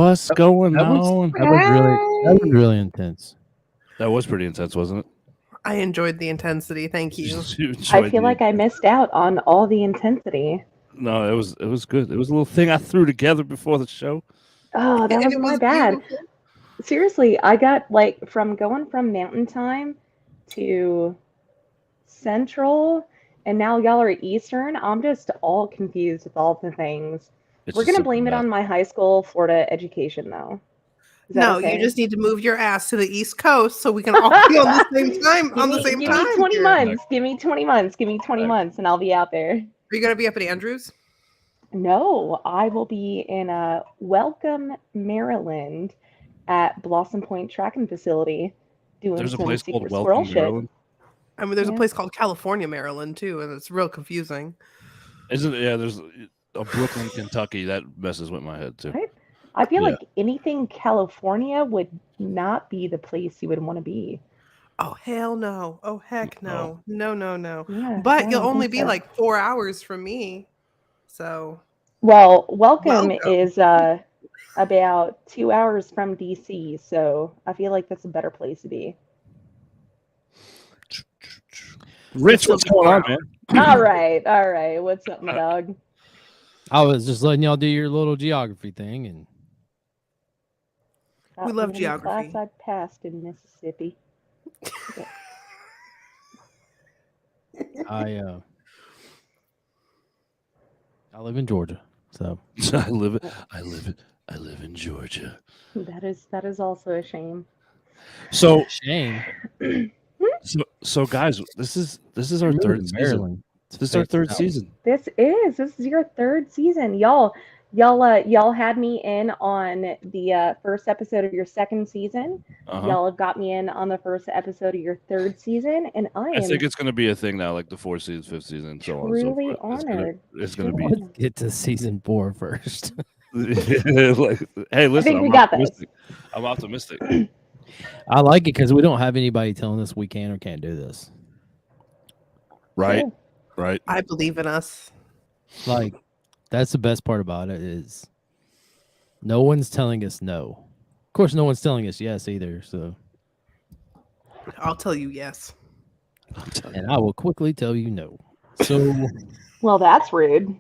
What's going on? That was really intense. That was pretty intense, wasn't it? I enjoyed the intensity. Thank you. I feel like I missed out on all the intensity. No, it was good. It was a little thing I threw together before the show. Oh, that And wasn't it my was bad. beautiful. Seriously, I got like from going from Mountain Time to Central, and now y'all are Eastern. I'm just all confused with all the things. We're just gonna simple blame it math. on my high school Florida education, though. Is that No, okay? you just need to move your ass to the East Coast so we can all be on the same time. Give me 20 here. months. Give me 20 months. Give me 20 months, and I'll be out there. Are you gonna be up at Andrews? No, I will be in Welcome, Maryland, at Blossom Point Tracking Facility, doing There's a some place secret called squirrel Welcome, shit. Maryland. I mean, there's Yeah. a place called California, Maryland, too, and it's real confusing. Isn't it? Yeah, there's a Brooklyn, Kentucky. That messes with my head too. Right? I feel Yeah. like anything California would not be the place you would want to be. Oh, hell no. Oh, heck no. No. Yeah, But I you'll don't only think be so. like 4 hours from me. So, Well, Welcome Welcome. is about 2 hours from DC, so I feel like that's a better place to be. Rich, what's going on, man? All right. What's up, my dog? I was just letting y'all do your little geography thing, and We love Even the geography. class I passed in Mississippi. I live in Georgia, so I live in Georgia. That is also a shame. So, shame. so guys, this is our Moving third to season. Maryland. This is our third season. This is your third season, y'all. Y'all had me in on the first episode of your second season. Y'all have got me in on the first episode of your third season, and I I am think it's going to be a thing now, like the fourth season, fifth season, and so on. and so truly forth. honored. It's going to be. Let's get to season 4 first. Like, hey, listen, think we got this. I'm optimistic. I like it because we don't have anybody telling us we can or can't do this. Right, Sure. right. I believe in us. Like, that's the best part about it is no one's telling us no. Of course, no one's telling us yes either. So, I'll tell you yes. and I will quickly tell you no. So, Well, that's rude.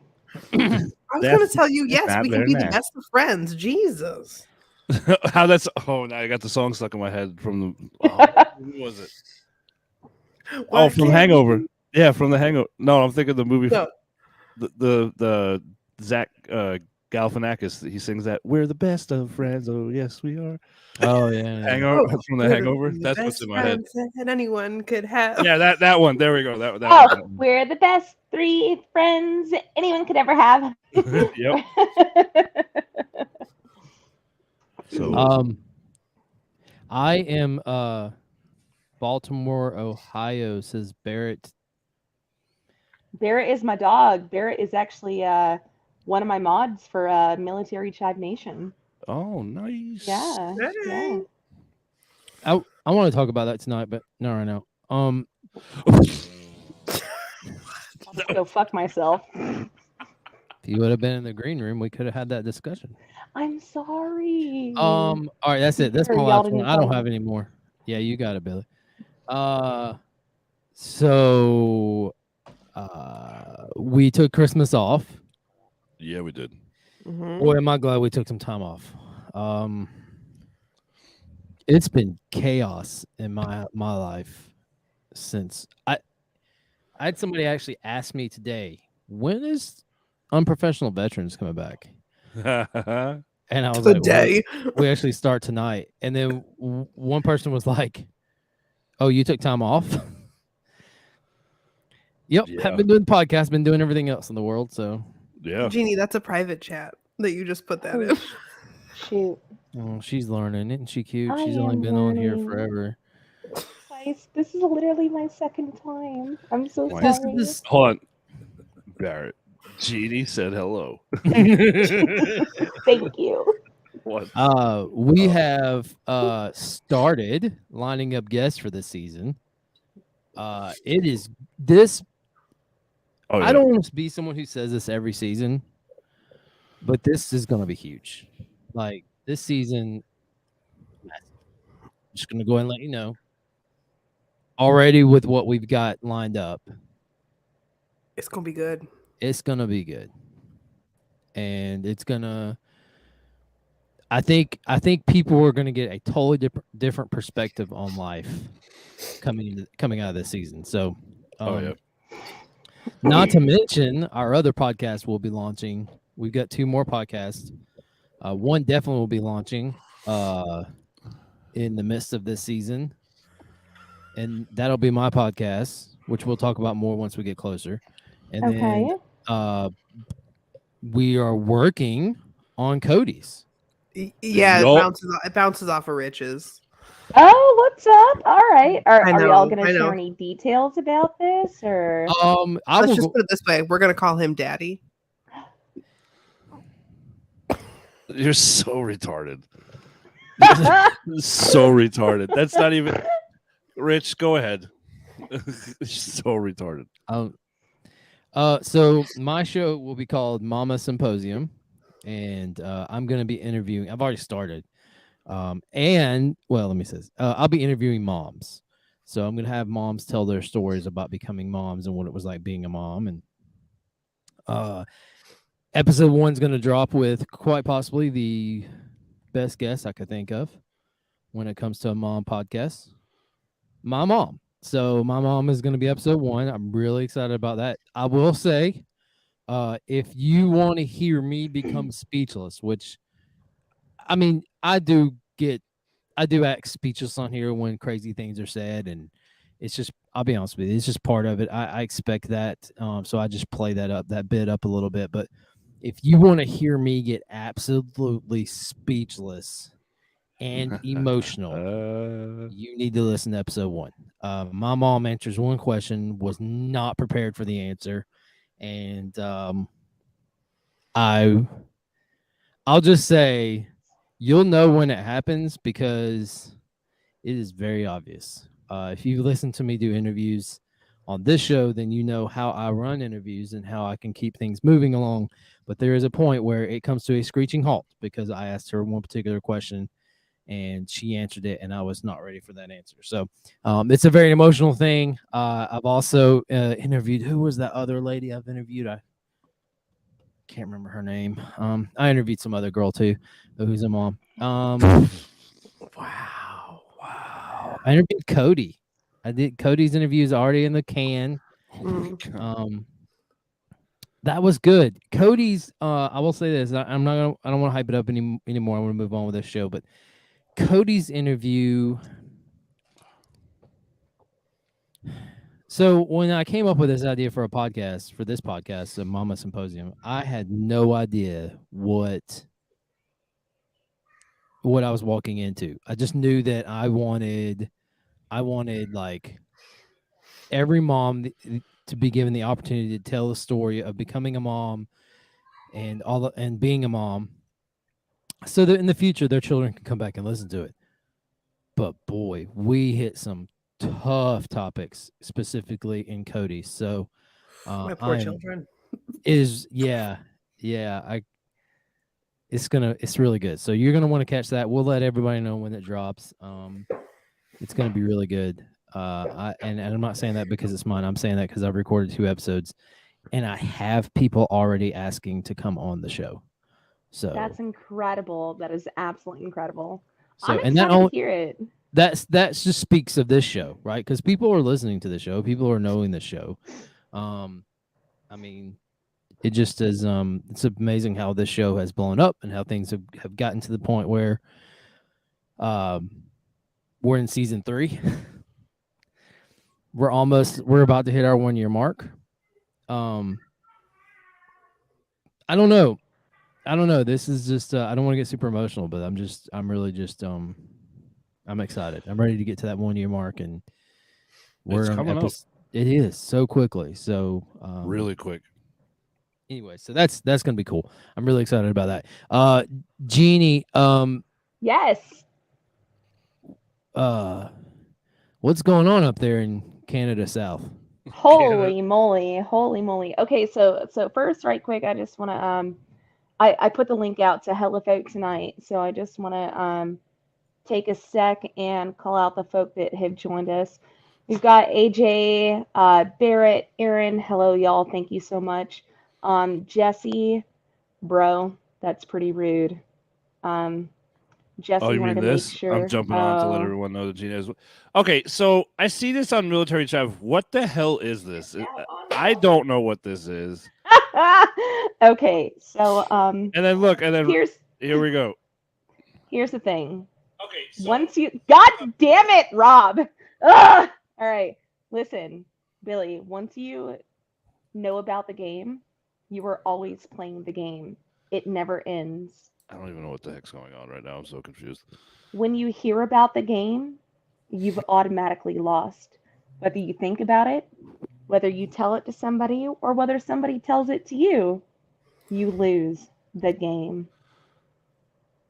I was going to tell you yes. We can be the best of friends. Jesus. How that's? Oh, now I got the song stuck in my head from the. Who was it? Why From can't Hangover. Yeah, from the Hangover. No, I'm thinking the movie. No. The Zach Galifianakis. He sings that "We're the best of friends." Oh yes, we are. oh yeah, Hangover from the we're Hangover. the That's what's best in my head. friends that anyone could have. Yeah, that one. There we go. That Oh, one. we're the best 3 friends anyone could ever have. Yep. So, I am Baltimore, Ohio, says Barrett. Barrett is my dog. Barrett is actually one of my mods for Military Chive Nation. Oh, nice. Yeah. Yeah. I want to talk about that tonight, but no, right now. Go fuck myself. If you would have been in the green room, we could have had that discussion. I'm sorry. All right, that's it. That's my Sure, y'all last didn't one. I don't tell have me. any more. Yeah, you got it, Billy. So we took Christmas off. Yeah, we did. Mhm. Boy, am I glad we took some time off. It's been chaos in my life since I had somebody actually ask me today, when is Unprofessional Veterans coming back? And I was like, Today. we actually start tonight. And then one person was like, oh, you took time off? Yep. Yeah. Haven't been doing the podcast, been doing everything else in the world. So Yeah. Jeannie, that's a private chat that you just put that Oh, in. shoot. she's learning. Isn't she cute? I She's only am been on here learning. forever. Guys, this is literally my second time. I'm so This sorry. Hold on. Barrett. Jeannie said hello. Thank you. What? We have started lining up guests for this season. It is this. Oh, yeah. I don't want to be someone who says this every season, but this is going to be huge. Like, this season, I'm just gonna go ahead and let you know. Already with what we've got lined up, It's gonna be good. It's gonna be good, and it's gonna. I think people are gonna get a totally different perspective on life coming out of this season. So, not to mention our other podcast will be launching. We've got 2 more podcasts. One definitely will be launching in the midst of this season, and that'll be my podcast, which we'll talk about more once we get closer. And then we are working on Cody's. Yeah, it bounces off of Rich's. Oh, what's up? All right. Are y'all going to share any details about this, or? Let's just put it this way: we're going to call him Daddy. You're so retarded. So retarded. That's not even. Rich, go ahead. So retarded. So my show will be called Mama Symposium, and I'm going to be interviewing. I've already started. And well, let me say this. I'll be interviewing moms. So I'm going to have moms tell their stories about becoming moms and what it was like being a mom. And episode 1 is going to drop with quite possibly the best guest I could think of when it comes to a mom podcast. My mom. So my mom is going to be episode 1. I'm really excited about that. I will say, if you want to hear me become speechless, which I mean, I do act speechless on here when crazy things are said, and it's just, I'll be honest with you, it's just part of it. I expect that, so I just play that bit up a little bit. But if you want to hear me get absolutely speechless and emotional, you need to listen to episode 1. My mom answers one question, was not prepared for the answer, and I'll just say, you'll know when it happens because it is very obvious. If you listen to me do interviews on this show, then you know how I run interviews and how I can keep things moving along. But there is a point where it comes to a screeching halt because I asked her one particular question and she answered it, and I was not ready for that answer. So it's a very emotional thing. I've also interviewed, who was that other lady I've interviewed? I can't remember her name. I interviewed some other girl too, who's a mom. Wow. I interviewed Cody. I did Cody's interviews already in the can. That was good. Cody's. I will say this. I don't want to hype it up anymore. I want to move on with this show. But Cody's interview. So when I came up with this idea for this podcast, the Mama Symposium, I had no idea what I was walking into. I just knew that I wanted like every mom to be given the opportunity to tell the story of becoming a mom and being a mom, so that in the future their children can come back and listen to it. But boy, we hit some tough topics, specifically in Cody. So my poor children. It's really good. So you're gonna want to catch that. We'll let everybody know when it drops. It's gonna be really good. And I'm not saying that because it's mine. I'm saying that because I've recorded 2 episodes, and I have people already asking to come on the show. So that's incredible. That is absolutely incredible. So, I'm excited to hear it. That just speaks of this show, right? Because people are listening to the show, people are knowing the show. I mean, it just is. It's amazing how this show has blown up and how things have gotten to the point where, we're in season 3. We're about to hit our 1-year mark. I don't know. This is just. I don't want to get super emotional, but I'm really just. I'm excited. I'm ready to get to that 1-year mark, and we're coming up. It is so quickly, so really quick. Anyway, so that's gonna be cool. I'm really excited about that. Jeannie, yes. What's going on up there in Canada South? Holy moly! Okay, so first, right quick, I just want to I put the link out to Hella Folk tonight, so I just want to take a sec and call out the folk that have joined us. We've got AJ, Barrett, Aaron. Hello, y'all. Thank you so much. Jesse, bro, that's pretty rude. Jesse Oh, you wanted mean to make this? sure. I'm jumping on to let everyone know that Gina is. Okay, so I see this on Military Chat. What the hell is this? I don't know what this is. Okay, so And then look, and then here we go. Here's the thing. Okay, so Once you, God damn it, Rob. Ugh! All right, listen, Billy. Once you know about the game, you are always playing the game. It never ends. I don't even know what the heck's going on right now. I'm so confused. When you hear about the game, you've automatically lost. Whether you think about it, whether you tell it to somebody, or whether somebody tells it to you, you lose the game.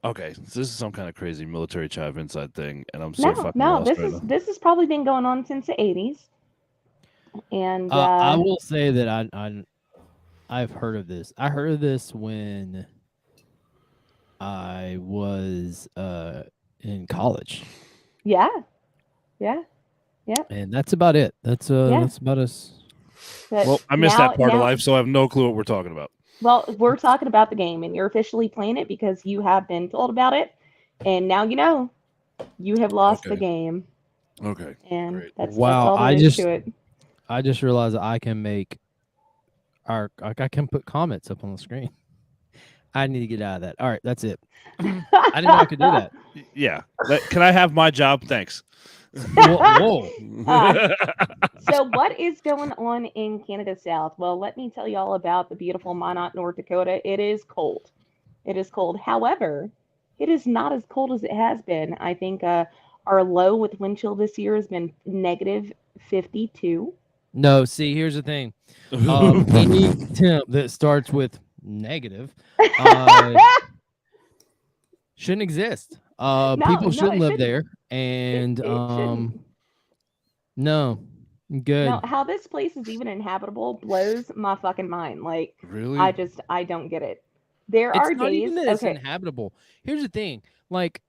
Okay, so this is some kind of crazy Military Chive inside thing, and I'm so fucking No, lost right now. this has probably been going on since the 80s. And I will say that I've heard of this. I heard of this when I was in college. Yeah. And that's about it. That's about us. But Well, I missed that part of life, so I have no clue what we're talking about. Well, we're talking about the game, and you're officially playing it because you have been told about it, and now you know you have lost the game. Okay. And great. that's all there is to it. I just realized that I can make I can put comments up on the screen. I need to get out of that. All right, that's it. I didn't know I could do that. Yeah. Can I have my job? Thanks. Whoa. So what is going on in Canada South? Well, let me tell you all about the beautiful Minot, North Dakota. It is cold. It is cold. However, it is not as cold as it has been. I think our low with wind chill this year has been negative 52. No, see, here's the thing. Any temp that starts with negative shouldn't exist. People shouldn't live there. And no, good. No, how this place is even inhabitable blows my fucking mind. Like, really? I don't get it. There it's are not days even that it's inhabitable. Here's the thing, like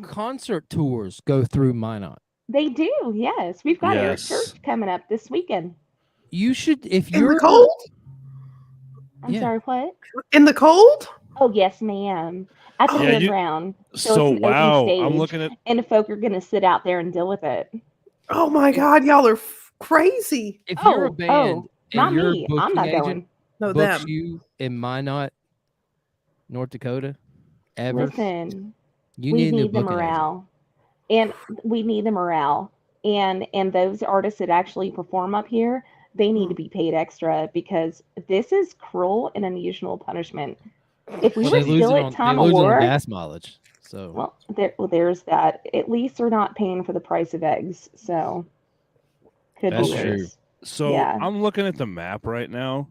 concert tours go through Minot. They do, yes. We've got Eric Church coming up this weekend. You should, if In you're the cold. I'm sorry, what? In the cold? Oh yes, ma'am. At the fairground. So it's an wow, open stage, I'm looking at, and the folk are gonna sit out there and deal with it. Oh my God, y'all are crazy. If you're a band, not your me. I'm not going. No, books them. you in Minot, North Dakota, ever. Listen, you we need the morale, and we need the morale, and those artists that actually perform up here, they need to be paid extra because this is cruel and unusual punishment. If we were still at time of war, gas mileage. So there's that. At least they're not paying for the price of eggs. So that's true. So I'm looking at the map right now.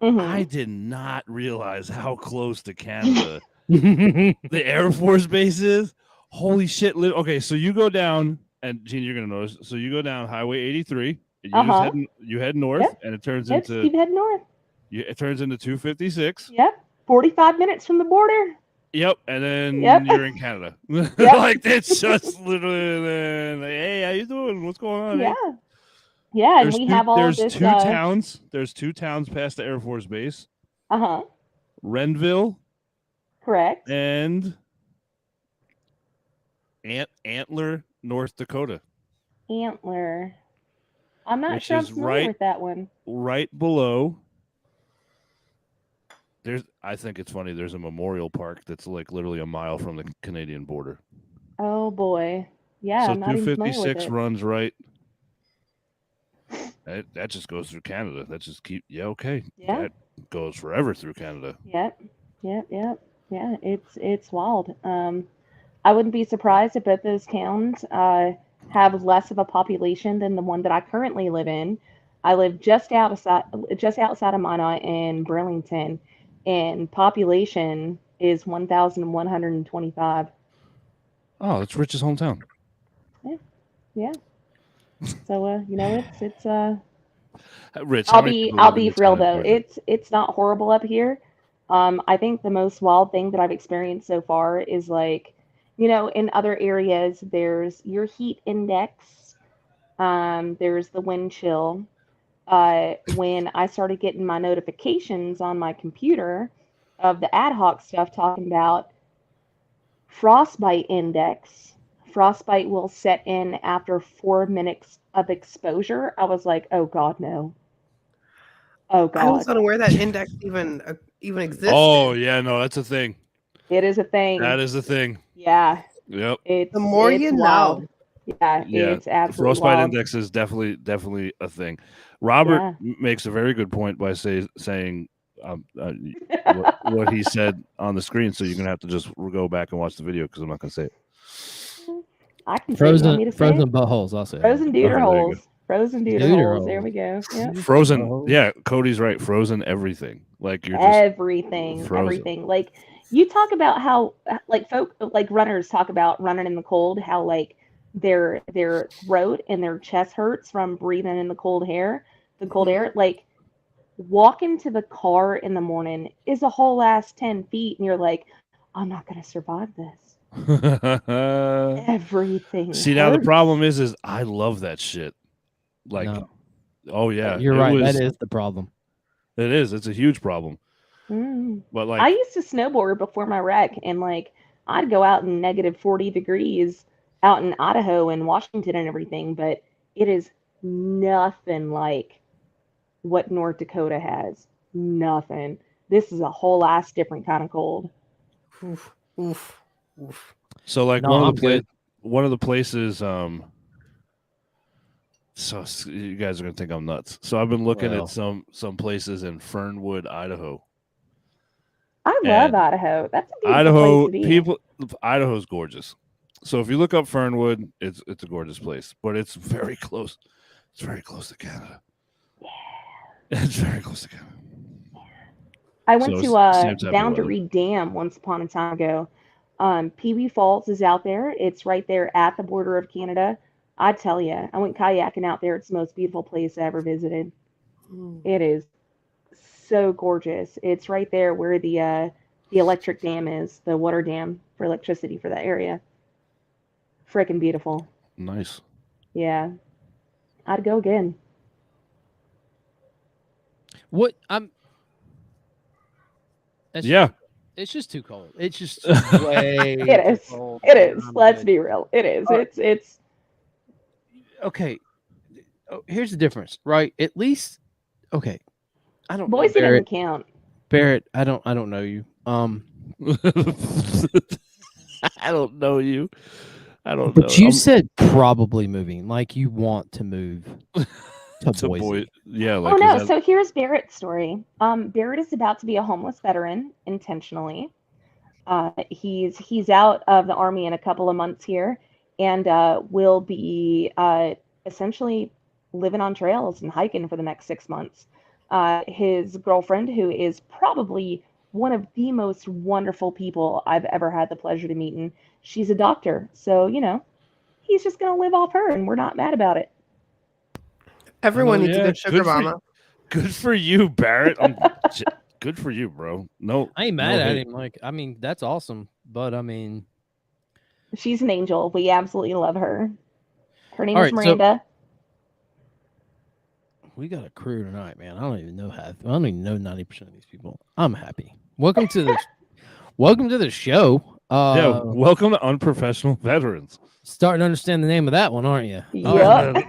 Mm-hmm. I did not realize how close to Canada the Air Force Base is. Holy shit! Okay, so you go down, and Gene, you're gonna notice. So you go down Highway 83. You head north, and it turns into. Keep heading north. It turns into 256. Yep, 45 minutes from the border. Yep, and then you're in Canada. Yep. Like it's just literally like, hey, how you doing? What's going on? Yeah, yeah, and we have all of this. There's two towns. There's two towns past the Air Force Base. Renville. Correct. And Antler, North Dakota. Antler. I'm not sure I'm familiar with that one. Right below. I think it's funny. There's a memorial park that's like literally a mile from the Canadian border. Oh boy, yeah. So I'm not 256 runs right. That just goes through Canada. That just okay. Yeah. That goes forever through Canada. Yep. Yeah. It's wild. I wouldn't be surprised if both those towns have less of a population than the one that I currently live in. I live just outside of Minot in Burlington, and population is 1,125. Oh, that's Rich's hometown. Yeah. So it's Rich. I'll be real though. It's not horrible up here. I think the most wild thing that I've experienced so far is like, in other areas, there's your heat index, there's the wind chill. When I started getting my notifications on my computer of the ad hoc stuff talking about frostbite index, frostbite will set in after 4 minutes of exposure. I was like, oh God, no. Oh I was God. unaware that index even existed. Oh yeah, no, that's a thing. It is a thing. That is a thing. Yeah. Yep. It's The more it's you wild. know. Yeah, Yeah, it's the absolutely frostbite wild. index is definitely a thing. Robert Yeah. makes a very good point by saying what he said on the screen. So you're gonna have to just go back and watch the video because I'm not gonna say it. I can say it. You want me to say Frozen it? buttholes. I'll say it. Frozen Okay, deuter there you go. holes. Frozen deuter Deuter holes. There holes. we go. Yep. Frozen. Oh. Yeah, Cody's right. Frozen everything. Like you're just Everything. frozen. Everything. Like you talk about how like folk like runners talk about running in the cold, how like their throat and their chest hurts from breathing in the cold air. Like walking to the car in the morning is a whole ass 10 feet and you're like, I'm not gonna survive this. Everything. See, now the hurts. problem is I love that shit. Like, No. oh yeah, You're it right. was- That is the problem. It is. It's a huge problem. But like, I used to snowboard before my wreck, and like I'd go out in negative 40 degrees out in Idaho and Washington and everything, but it is nothing like what North Dakota has. Nothing. This is a whole ass different kind of cold. Oof, oof, oof. so like No, one I'm of the good. one of the places. So you guys are gonna think I'm nuts. So I've been looking Well. at some places in Fernwood, Idaho. I love And Idaho. That's a beautiful Idaho place to be. Idaho's gorgeous. So if you look up Fernwood, it's a gorgeous place, but it's very close. It's very close to Canada. Yeah, it's very close to Canada. I went So to same type of Boundary Dam once upon a time ago. Pee Wee Falls is out there. It's right there at the border of Canada. I tell you, I went kayaking out there. It's the most beautiful place I ever visited. It is so gorgeous. It's right there where the electric dam is, the water dam for electricity for that area. Freaking beautiful. Nice. Yeah. I'd go again. What I'm. It's Yeah. It's just too cold. It's just way. It is. too cold. It is. I'm Let's good. be real. It is. It's Okay. Oh, here's the difference, right? At least, okay. I don't. Boise know, doesn't count. Barrett, I don't know you. I don't know you. I don't know. But you said probably moving, like you want to move to to Boise. Yeah. Like, Oh no, is that- so here's Barrett's story. Barrett is about to be a homeless veteran intentionally. He's out of the army in a couple of months here and will be essentially living on trails and hiking for the next 6 months. His girlfriend, who is probably one of the most wonderful people I've ever had the pleasure to meet, and she's a doctor. So, he's just going to live off her, and we're not mad about it. Everyone Oh, needs a yeah. good sugar mama. Good for you, Barrett. Good for you, bro. No, I ain't mad no at hate. him. Like, I mean, that's awesome. But I mean, She's an angel. We absolutely love her. Her name All is right, so- Miranda. we got a crew tonight, man. I don't even know half. I don't even know 90% of these people. I'm happy. Welcome to the welcome to the show. Yeah, welcome to Unprofessional Veterans. Starting to understand the name of that one, aren't you? Yep.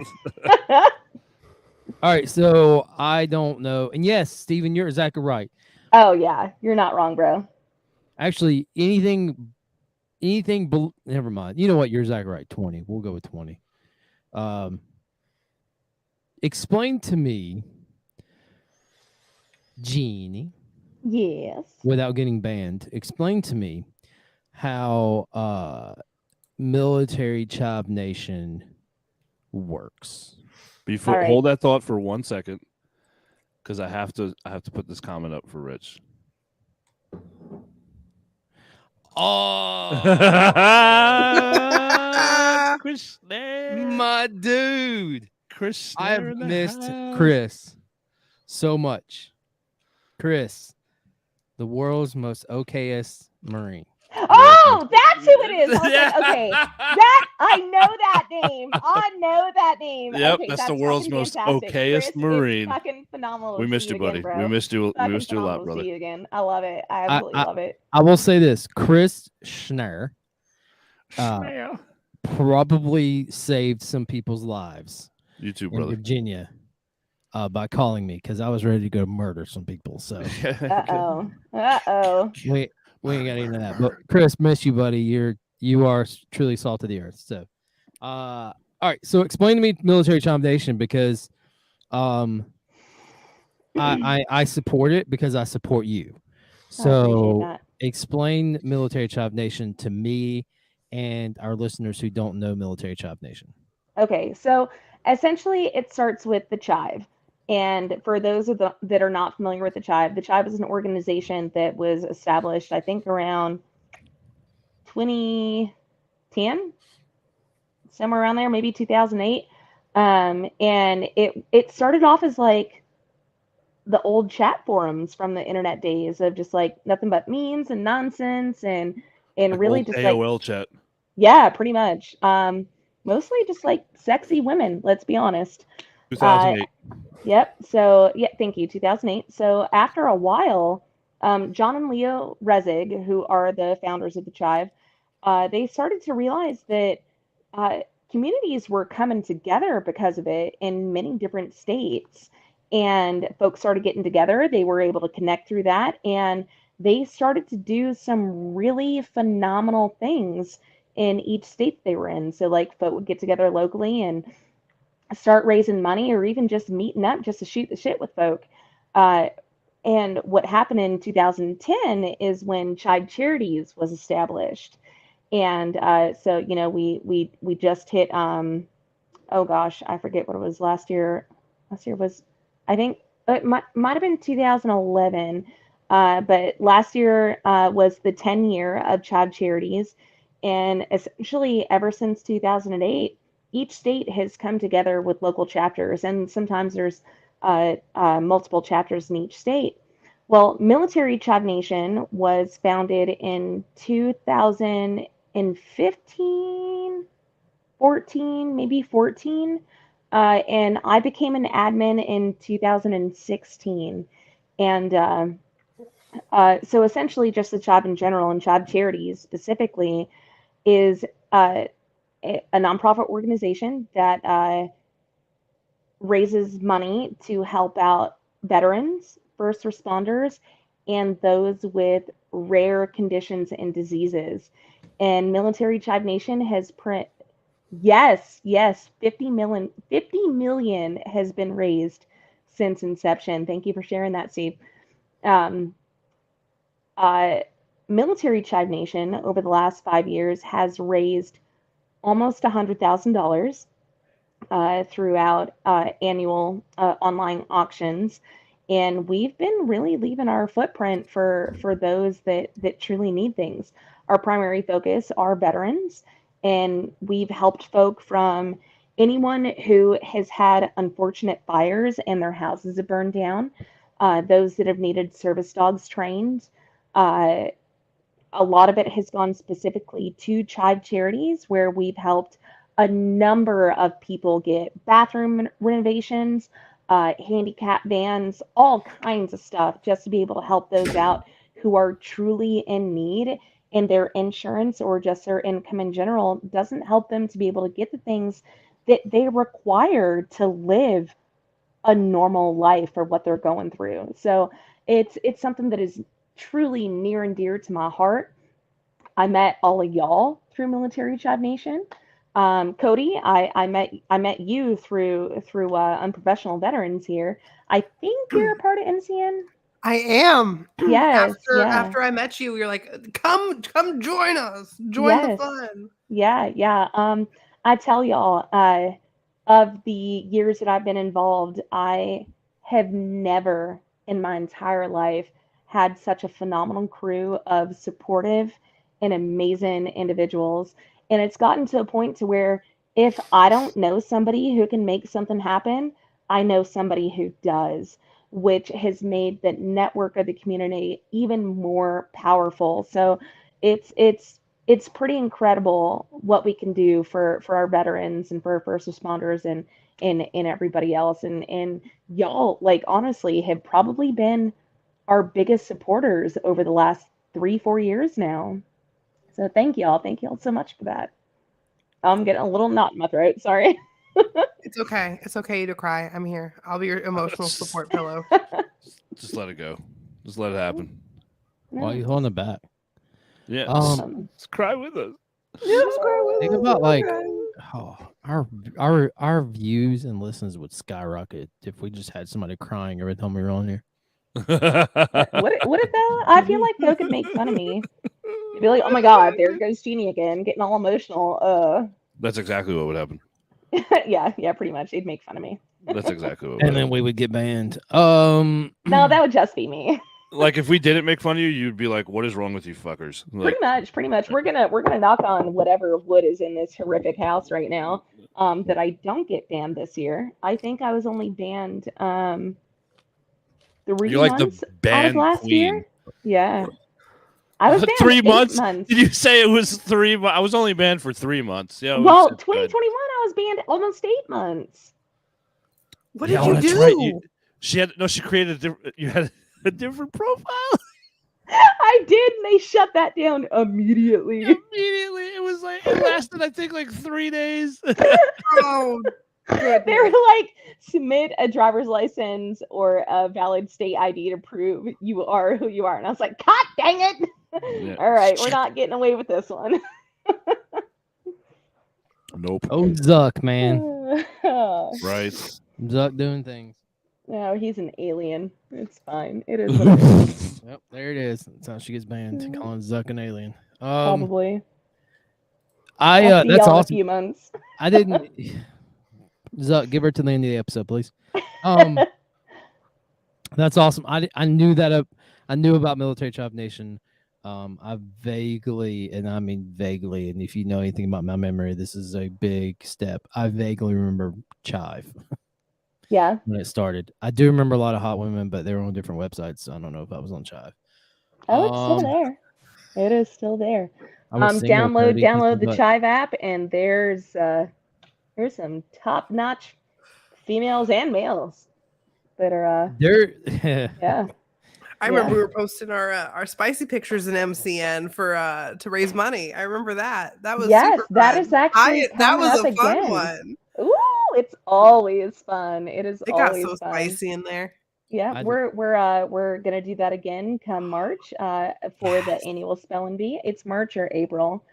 All right, so I don't know. And yes, Steven, you're exactly right. Oh, yeah. You're not wrong, bro. Actually, never mind. You know what? You're exactly right. 20. We'll go with 20. Explain to me, Jeannie, Yes. without getting banned, explain to me how military child nation works. Before All right. hold that thought for 1 second, because I have to put this comment up for Rich. Oh, Chris, my dude. Chris, I have missed Chris so much. Chris, the world's most okayest Marine. Oh, that's who it is. I was like, okay, that I know that name. I know that name. Yep, Okay, that's the world's fucking most fantastic. okayest Chris, Marine. It's fucking phenomenal. We to missed see you, again, buddy. bro. We missed you. We Fucking missed you a lot, phenomenal to brother. see you again. I love it. I absolutely love it. I will say this: Chris Schneier probably saved some people's lives You too, in brother. Virginia by calling me because I was ready to go murder some people. So Uh-oh. we ain't got into that. But Chris, miss you, buddy. You are truly salt of the earth. So all right. So explain to me military foundation because I support it because I support you. So explain Military Child Nation to me and our listeners who don't know Military Child Nation. Okay, so essentially it starts with the Chive. And for those that are not familiar with the Chive is an organization that was established, I think, around 2010, somewhere around there, maybe 2008. And it started off as like the old chat forums from the internet days of just like nothing but memes and nonsense and Like really old just AOL like chat. yeah, pretty much. Mostly just like sexy women, let's be honest. 2008. Yep. So yeah, thank you. 2008. So after a while, John and Leo Rezig, who are the founders of the Chive, they started to realize that communities were coming together because of it in many different states. And folks started getting together. They were able to connect through that. And they started to do some really phenomenal things in each state they were in. So, like, folk would get together locally and start raising money or even just meeting up just to shoot the shit with folk. And what happened in 2010 is when Child Charities was established. And so, you know, we just hit, oh gosh, I forget what it was last year. Last year was, I think it might have been 2011. But last year was the 10-year of Child Charities. And essentially, ever since 2008, each state has come together with local chapters. And sometimes there's multiple chapters in each state. Well, Military Child Nation was founded in 2015, 14, maybe 14. And I became an admin in 2016. And so essentially, just the Chive in general and Chive Charities specifically is a nonprofit organization that raises money to help out veterans, first responders, and those with rare conditions and diseases. And Military Chive Nation has yes, 50 million has been raised since inception. Thank you for sharing that, Steve. Military Chive Nation over the last 5 years has raised almost $100,000 throughout annual online auctions. And we've been really leaving our footprint for those that truly need things. Our primary focus are veterans, and we've helped folk from anyone who has had unfortunate fires and their houses have burned down, those that have needed service dogs trained. A lot of it has gone specifically to Chive Charities, where we've helped a number of people get bathroom renovations, handicap vans, all kinds of stuff, just to be able to help those out who are truly in need, and their insurance or just their income in general doesn't help them to be able to get the things that they require to live a normal life for what they're going through. So it's something that is truly near and dear to my heart. I met all of y'all through Military Chive Nation. Cody, I met you through Unprofessional Veterans here. I think you're a part of NCN. I am. Yes. After I met you, you're like, come join us. Join the fun. Yeah. I tell y'all, of the years that I've been involved, I have never in my entire life had such a phenomenal crew of supportive and amazing individuals. And it's gotten to a point to where if I don't know somebody who can make something happen, I know somebody who does. which has made the network of the community even more powerful. So it's pretty incredible what we can do for our veterans and for first responders and everybody else. And y'all, like, honestly, have probably been our biggest supporters over the last 3-4 years now. So thank y'all so much for that. I'm getting a little knot in my throat, sorry. It's okay. It's okay to cry. I'm here. I'll be your emotional support pillow. Just let it go. Just let it happen. Why are you holding it back? Yeah. Um, Just cry with us. Just cry with Think us. about, like, Cry. our views and listens would skyrocket if we just had somebody crying every time we were on here. Would it though? I feel like Poe could make fun of me. He'd be like, "Oh my God, there goes Jeannie again, getting all emotional." That's exactly what would happen. Yeah, pretty much. He'd make fun of me. That's exactly what would And then happen. we would get banned. No, that would just be me. Like, if we didn't make fun of you, you'd be like, what is wrong with you fuckers? Like, Pretty much. We're gonna knock on whatever wood is in this horrific house right now. That I don't get banned this year. I think I was only banned 3 you're like months the out of band last queen. year. Yeah. I was banned 3 8 months? months. Did you say it was 3 months? I was only banned for 3 months. Yeah. Well, it's 2021, I was banned almost 8 months. What Yeah, did you that's do? right. She created a different. You had a different profile. I did, and they shut that down immediately. Immediately, it was like it lasted. I think like 3 days. Oh, goodness. They were like, submit a driver's license or a valid state ID to prove you are who you are. And I was like, God dang it. Yeah. All right, we're Shit. not getting away with this one. Nope. Oh, Zuck, man. Right. Zuck doing things. No, he's an alien. It's fine. It is what it is. Yep, there it is. That's how she gets banned. Calling Zuck an alien. Probably. I'll see y'all that's in a awesome. few months. I didn't. Zuck, give her to the end of the episode, please. That's awesome. I knew that. I knew about Military Chive Nation. I vaguely, and I mean vaguely, and if you know anything about my memory, this is a big step. I vaguely remember Chive. Yeah. When it started, I do remember a lot of hot women, but they were on different websites, so I don't know if I was on Chive. Oh, it's still there. It is still there. I was single, Cody, Download the but- Chive app, and there's some top-notch females and males that are There. yeah. I remember we were posting our spicy pictures in MCN for to raise money. I remember that. That was Yes, super that fun. is actually that was coming a up fun again. one. Ooh, it's always fun. It is It got always so fun. spicy in there. Yeah, we're gonna do that again come March for the annual Spelling Bee. It's March or April,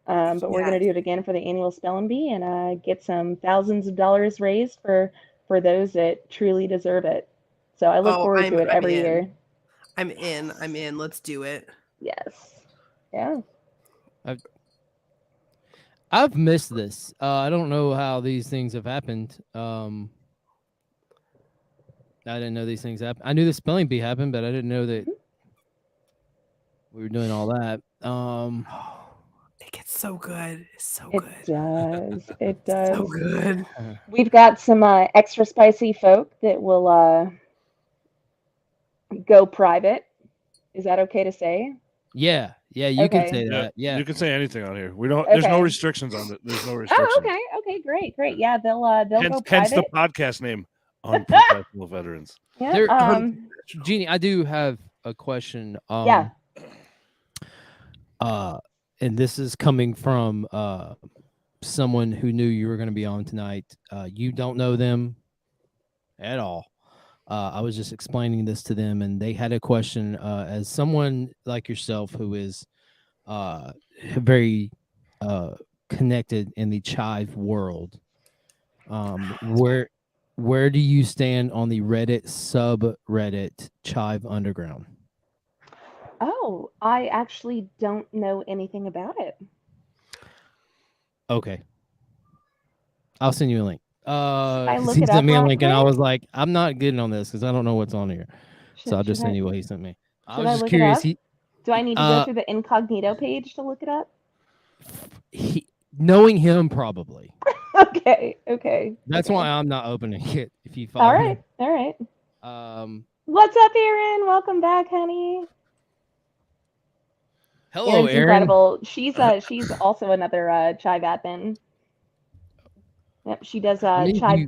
but we're gonna do it again for the annual Spelling Bee and get some thousands of dollars raised for those that truly deserve it. So I look forward to it every year. I'm in. Let's do it. Yes. Yeah. I've missed this. I don't know how these things have happened. I didn't know these things happened. I knew the spelling bee happened, but I didn't know that we were doing all that. It gets so good. It's so It good. does. It does. So good. We've got some extra spicy folk that will go private. Is that okay to say? Yeah, you can say that. Yeah, you can say anything on here. We don't. There's no Okay. restrictions on it. There's no restrictions. Oh, okay, great. Yeah, they'll go Hence private. the podcast name, Unprofessional Veterans. Yeah. There- Jeannie, I do have a question. Yeah. And this is coming from someone who knew you were going to be on tonight. You don't know them at all. I was just explaining this to them, and they had a question. As someone like yourself who is very connected in the Chive world, where do you stand on the Reddit subreddit Chive Underground? Oh, I actually don't know anything about it. Okay, I'll send you a link. I 'Cause look he it sent up me a real link, and I quick? was like, I'm not getting on this because I don't know what's on here. So I'll just send you what he sent me. I should was I just look it curious. up? Do I need to go through the incognito page to look it up? He knowing him probably. Okay. That's okay. why I'm not opening it. If you follow All him. right. What's up, Erin? Welcome back, honey. Hello, Erin's Erin. incredible. She's also another Chai Vatman. Yep, she does mean, Chai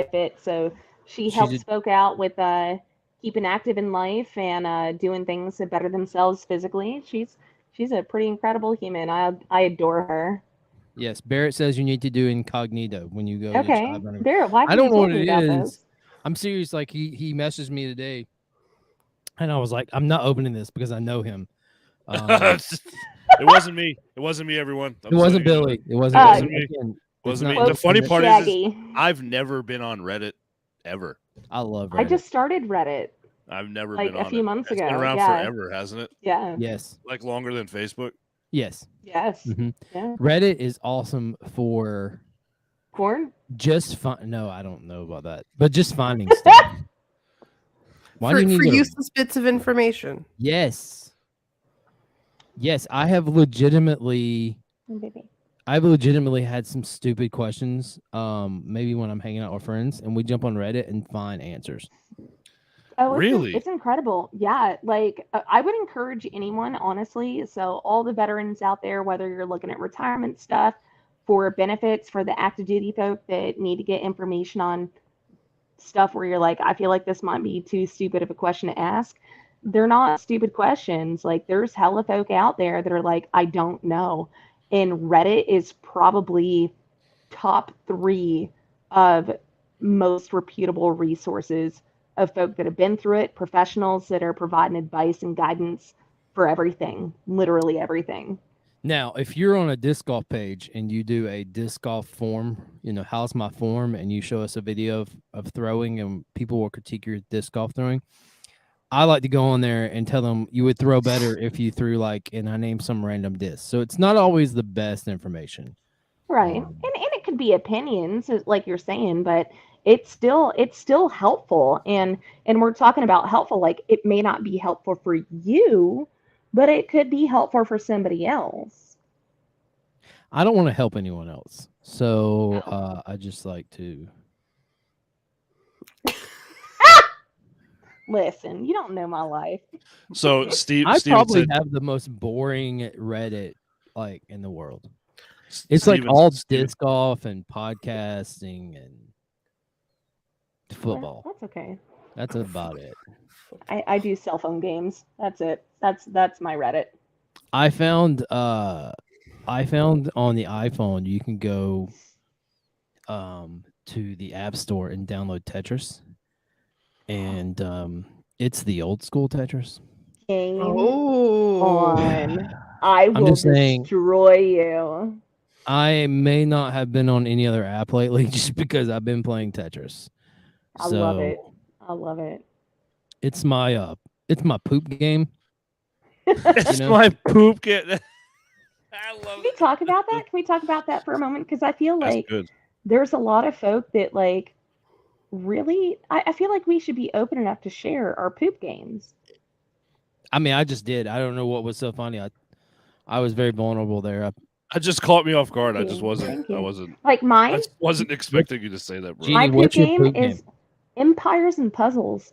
Fit. So she She's helps a- folk out with keeping active in life and doing things to better themselves physically. She's a pretty incredible human. I adore her. Yes, Barrett says you need to do incognito when you go to Okay, Chai Vatman. Barrett, why I haven't don't you know told what me it about is. this? I'm serious. Like he messaged me today, and I was like, I'm not opening this because I know him. It wasn't me. It wasn't me, everyone. It wasn't Billy. It wasn't. It wasn't me. Again, It wasn't it's me. not The funny Mr. part is Shaggy. I've never been on Reddit ever. I love Reddit. I just started Reddit I've never like been on a few it. months It's ago. been around Yeah. forever, hasn't it? Yeah. Yes. Like longer than Facebook. Yes. Yes. Mhm. Yeah. Reddit is awesome for Corn. just no, I don't know about that, but just finding stuff. Why for, do you need for to go to- useless bits of information. Yes. Yes, I've legitimately Oh, baby. had some stupid questions. Maybe when I'm hanging out with friends and we jump on Reddit and find answers. Oh, Really? it's incredible. Yeah, like I would encourage anyone, honestly. So all the veterans out there, whether you're looking at retirement stuff, for benefits for the active duty folk that need to get information on stuff where you're like, I feel like this might be too stupid of a question to ask. They're not stupid questions. Like there's hella folk out there that are like, I don't know. And Reddit is probably top 3 of most reputable resources of folk that have been through it, professionals that are providing advice and guidance for everything, literally everything. Now, if you're on a disc golf page and you do a disc golf form, how's my form, and you show us a video of throwing and people will critique your disc golf throwing, I like to go on there and tell them you would throw better if you threw and I name some random disc. So it's not always the best information. Right. And it could be opinions, like you're saying, but it's still helpful. And we're talking about helpful, like it may not be helpful for you, but it could be helpful for somebody else. I don't want to help anyone else. So I just like to. Listen, you don't know my life. So Steve I Steven probably said, have the most boring Reddit in the world. It's Steven- like all Steven- disc golf and podcasting and football. That's okay. That's about it. I do cell phone games. That's it. That's my Reddit. I found on the iPhone you can go to the App Store and download Tetris. And it's the old school Tetris. Game Oh, on. I will just saying- destroy you. I may not have been on any other app lately just because I've been playing Tetris. I love it. I love it. It's my poop game. That's know? my poop kit. I love Can we it. talk about that? Can we talk about that for a moment? Because I feel That's like good. there's a lot of folk that like really I feel like we should be open enough to share our poop games. I mean, I just did. I don't know what was so funny. I was very vulnerable there. I just caught me off guard. I Thank just you. wasn't. Thank I you. wasn't. Like mine, I wasn't expecting you to say that, bro. Jeannie, my poop what's your game poop is Empires and Puzzles.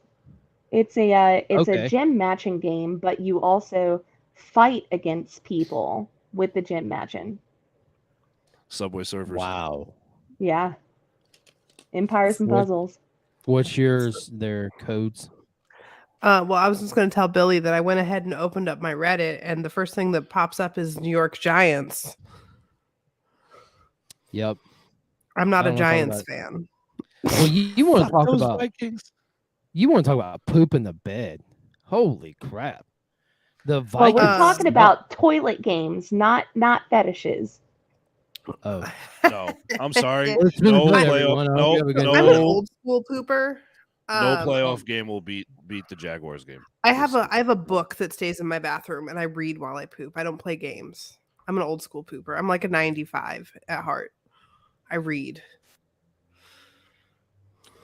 It's a Okay. gym matching game, but you also fight against people with the gym matching. Subway Surfers. Wow. Yeah. Empires and What- Puzzles. What's yours? Their codes? well, I was just going to tell Billy that I went ahead and opened up my Reddit, and the first thing that pops up is New York Giants. Yep. I'm not I a don't wanna talk Giants about fan. Well, you want to talk Those about Vikings. poop in the bed? Holy crap! The Well, Vikings. we're talking about toilet games, not fetishes. Oh, No, I'm sorry. Well, it's been No good, playoff. everyone. I hope No, you have a good no, I'm an night. old school pooper. no playoff game will beat the Jaguars game. I have a book that stays in my bathroom, and I read while I poop. I don't play games. I'm an old school pooper. I'm like a 95 at heart. I read.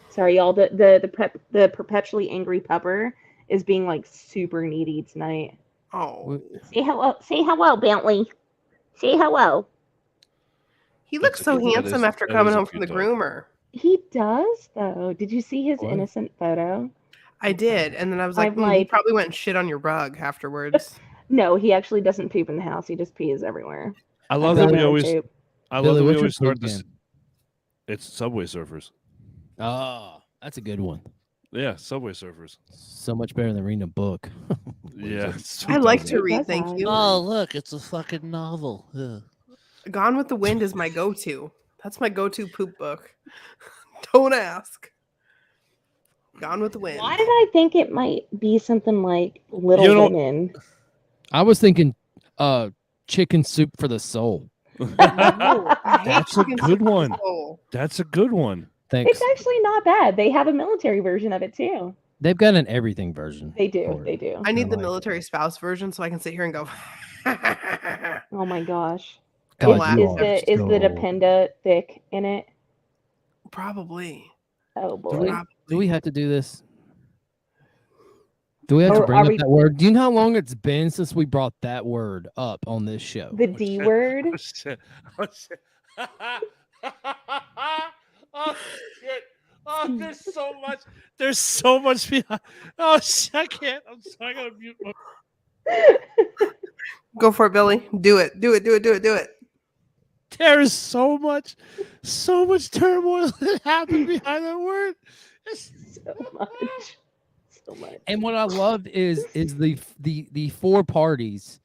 Sorry, y'all. The perpetually angry pupper is being like super needy tonight. Oh, Say hello, Bentley. Say hello. he looks That's a so cute- that handsome is- after that coming is a home from the cute dog. groomer. He does though. Did you see his What? innocent photo? I did, and then I was like, I'm you like- probably went and shit on your rug afterwards. No, he actually doesn't poop in the house. He just pees everywhere. I love That's that we really always. poop. I love Billy, that we what's your always start poop this. game? It's Subway Surfers. Oh, that's a good one. Yeah, Subway Surfers. So much better than reading a book. Yeah, I like to It read, does thank have- you. Oh, look, it's a fucking novel. Ugh. Gone with the Wind is my go-to. That's my go-to poop book. Don't ask. Gone with the Wind. Why did I think it might be something like Little You know- Women? I was thinking chicken soup for the soul. No, I hate That's a chicken good soup for the one. soul. That's a good one. Thanks. It's actually not bad. They have a military version of it too. They've got an everything version. They do. for it. They do. I need the like it. military spouse version so I can sit here and go. Oh my gosh. God, Is- you is are Is the so- Dependa thick in it? Probably. Oh Do we, boy. do we have to do this? Do we have to Or bring are up we- that word? Do you know how long it's been since we brought that word up on this show? The D word. Oh shit! Oh shit! Oh shit! Oh, there's so much. There's so much behind. Oh shit! I can't. I'm sorry. I gotta mute. Go for it, Billy. Do it. Do it. Do it. Do it. Do it. There is so much turmoil that happened behind that word. It's So much. So much. And what I love is the four parties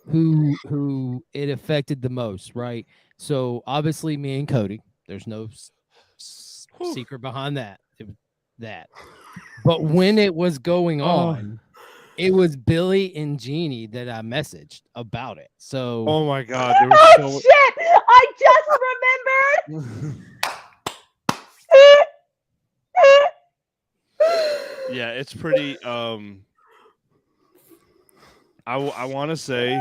who it affected the most, right? So obviously me and Cody. There's no Whew. secret behind that. It was that. But when it was going on, it was Billy and Jeannie that I messaged about it. So Oh my god! There was so Oh much. shit! I just remembered. Yeah, it's pretty. I want to say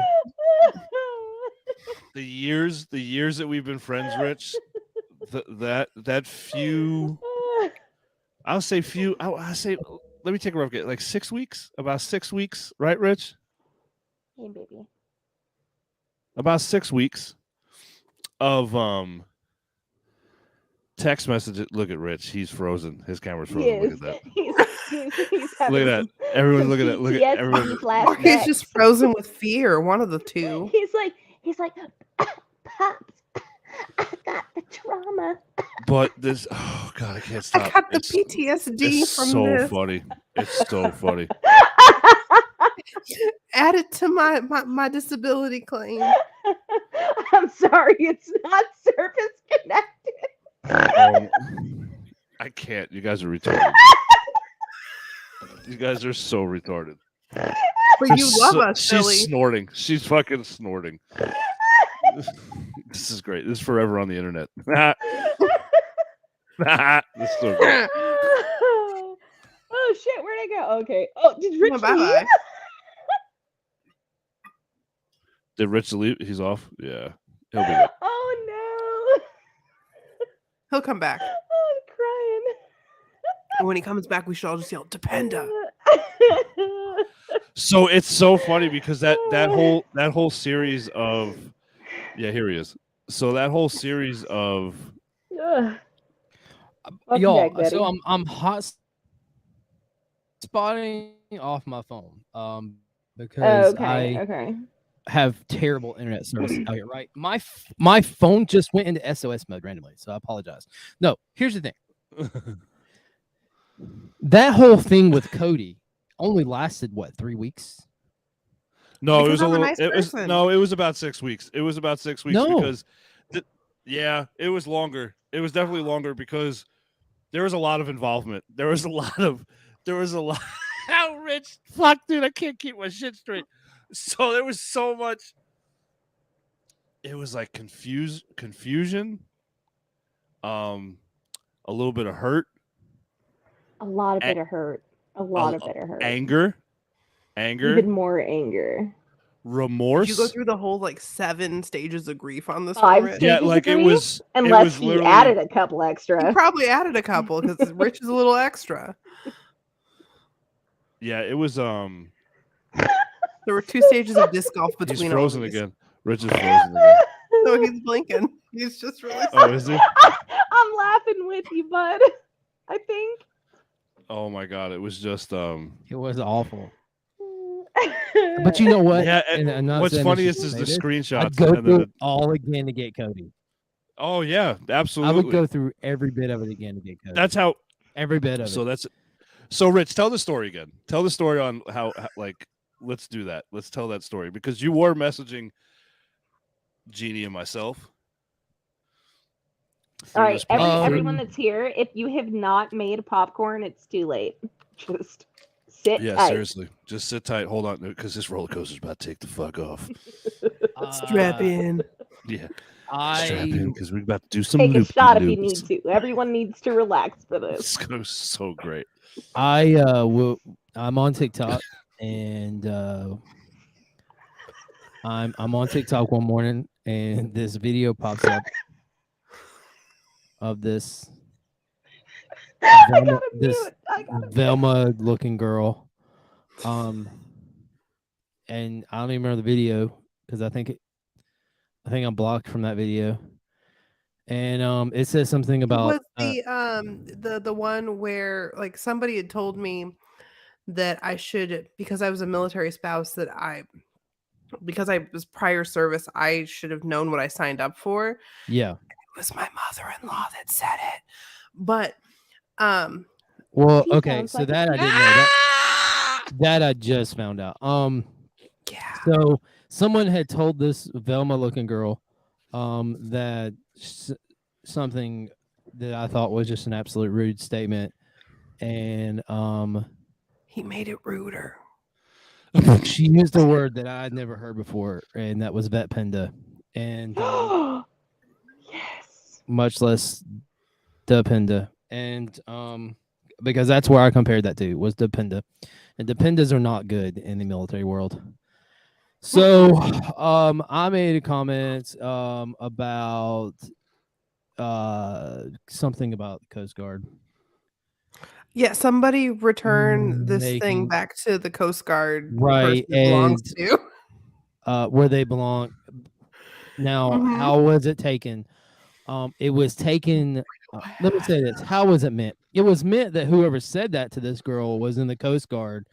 the years that we've been friends, Rich. That few. I'll say few. I'll say. Let me take a rough guess. Like 6 weeks. About 6 weeks, right, Rich? Hey, baby. About 6 weeks of text messages. Look at Rich. He's frozen. His camera's frozen. Yes. Look at that. He's Look having at that. Everyone, some look at that. Look at PTSD everyone. Or flashbacks. he's just frozen with fear. One of the two. He's like, Pops, I got the trauma. But this. Oh god, I can't I stop. got the It's- PTSD It's from so this. funny. It's so funny. Add it to my disability claim. I'm sorry, it's not surface connected. I can't. You guys are retarded. You guys are so retarded. But you love us, She's Billy. snorting. She's fucking snorting. This is great. This is forever on the internet. This is so great. Oh shit, where'd I go? Okay. Oh, did Rich Bye-bye. leave? Did Rich leave? He's off. Yeah, he'll be back. Oh no. He'll come back. Oh, I'm And when he comes back, we should all just yell, Dependa. crying. So it's so funny because that whole series of here he is. So that whole series of Ugh. Welcome y'all, back, Betty. so I'm hot spotting off my phone because okay, I okay. have terrible internet service out here, right? My phone just went into SOS mode randomly, so I apologize. No, here's the thing. That whole thing with Cody only lasted what, 3 weeks? No, it Because was a I'm a little. nice It was person. no, it was about 6 weeks. It was about 6 weeks No. because, it was longer. It was definitely longer because there was a lot of involvement. There was a lot. How Rich? Fuck, dude, I can't keep my shit straight. So there was so much. It was like confusion, a little bit of hurt, A lot of A- bitter hurt. A lot of bitter hurt. anger, Even more anger. remorse. Did you go through the whole 7 stages of grief on this 5 one, Rich? Yeah, stages like of it grief? was. Unless it was he literally- added a couple He extra. probably added a couple because Rich is a little extra. Yeah, it was. There were 2 stages of disc golf between He's all frozen of these. again. Rich is frozen again. No, he's blinking. He's just really Oh, is he? I'm laughing with you, bud. I think. Oh my god, it was just It was awful. But you know what? yeah. And I'm not What's saying I funny should is say the this. screenshots I'd go and through then it all again to get Cody. oh yeah, I absolutely. would go through every bit of it again to get Cody. That's how. Every bit of So it. that's so. Rich, tell the story again. Tell the story on how like. Let's do that. Let's tell that story because you were messaging Jeannie and myself. All right, everyone Um, that's here, if you have not made popcorn, it's too late. Just sit Yeah, tight. seriously. Just sit tight. Hold on, because this roller coaster's about to take the fuck off. Strap in. Yeah, strap in because we're about to do some Take a shot if you need loop-de-loops. to. Everyone needs to relax for this. It's gonna be so great. I'm on TikTok and I'm on TikTok one morning and this video pops up of this Velma looking girl. And I don't even remember the video because I think I'm blocked from that video. And it says something about the one where like somebody had told me that I should, because I was a military spouse, because I was prior service, I should have known what I signed up for. Yeah. It was my mother-in-law that said it. But well, He okay, sounds so like that I didn't know that I just found out. yeah. So someone had told this Velma looking girl that something that I thought was just an absolute rude statement, and He made it ruder. she used a word that I had never heard before, and that was vet penda, and Yes. much less dependa, and because that's where I compared that to was dependa, and dependas are not good in the military world. So I made a comment about something about the Coast Guard. Yeah, somebody return this thing Making- back to the Coast Guard, Right, person it belongs to. Where they belong. Now, Mhm. how was it taken? It was taken. Let me say this: how was it meant? It was meant that whoever said that to this girl was in the Coast Guard.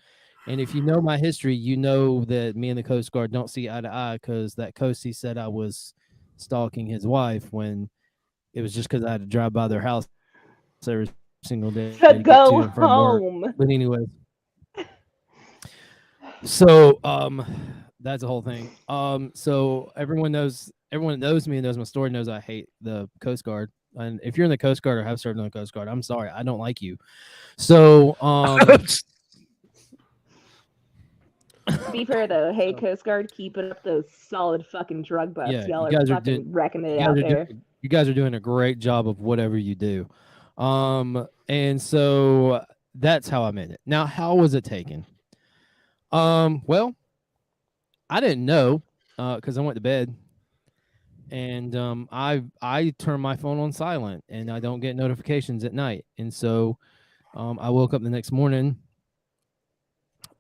And if you know my history, you know that me and the Coast Guard don't see eye to eye because that Coastie said I was stalking his wife when it was just because I had to drive by their house every single day To get go and from work. home. But anyways, so that's the whole thing. So everyone that knows me and knows my story knows I hate the Coast Guard. And if you're in the Coast Guard or have served in the Coast Guard, I'm sorry, I don't like you. So To be fair though, hey Coast Guard, keep it up those solid fucking drug busts. Yeah, Y'all you are guys are fucking wrecking it out there. you guys are doing a great job of whatever you do. And so that's how I meant it. Now, how was it taken? Well, I didn't know because I went to bed and I turn my phone on silent and I don't get notifications at night. And so I woke up the next morning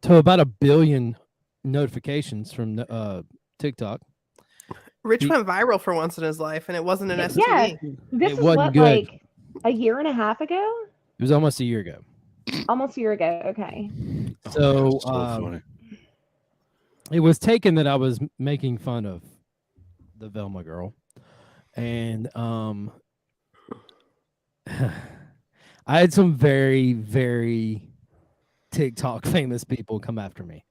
to about 1 billion notifications from TikTok. Rich went viral for once in his life, and it wasn't an STD. Yeah, this It is wasn't what, good. like a year and a half ago? It was almost a year ago. Almost a year ago. Okay. So, funny. it was taken that I was making fun of the Velma girl, and I had some very, very TikTok famous people come after me.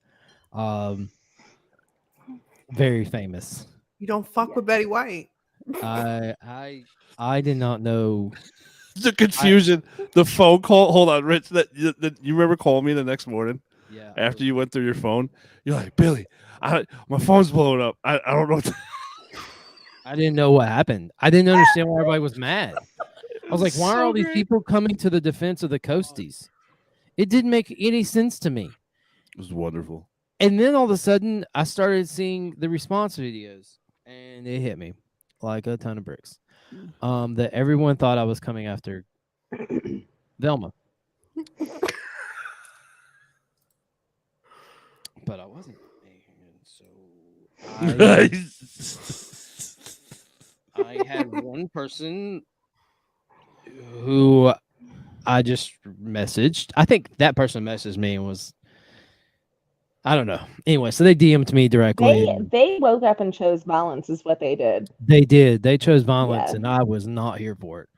Very famous. You don't fuck with Betty White. I did not know The confusion, the phone call. Hold on, Rich. That you remember calling me the next morning? Yeah. After you went through your phone, you're like, Billy, my phone's blowing up. I don't know. I didn't know what happened. I didn't understand why everybody was mad. I was like, why are all these people coming to the defense of the Coasties? It didn't make any sense to me. It was wonderful. And then all of a sudden, I started seeing the response videos, and it hit me like a ton of bricks. That everyone thought I was coming after Velma. But I wasn't. So I had one person who I just messaged. I think that person messaged me and was, I don't know. Anyway, so they DM'd me directly. They woke up and chose violence is what they did. They did. They chose violence, Yeah. and I was not here for it.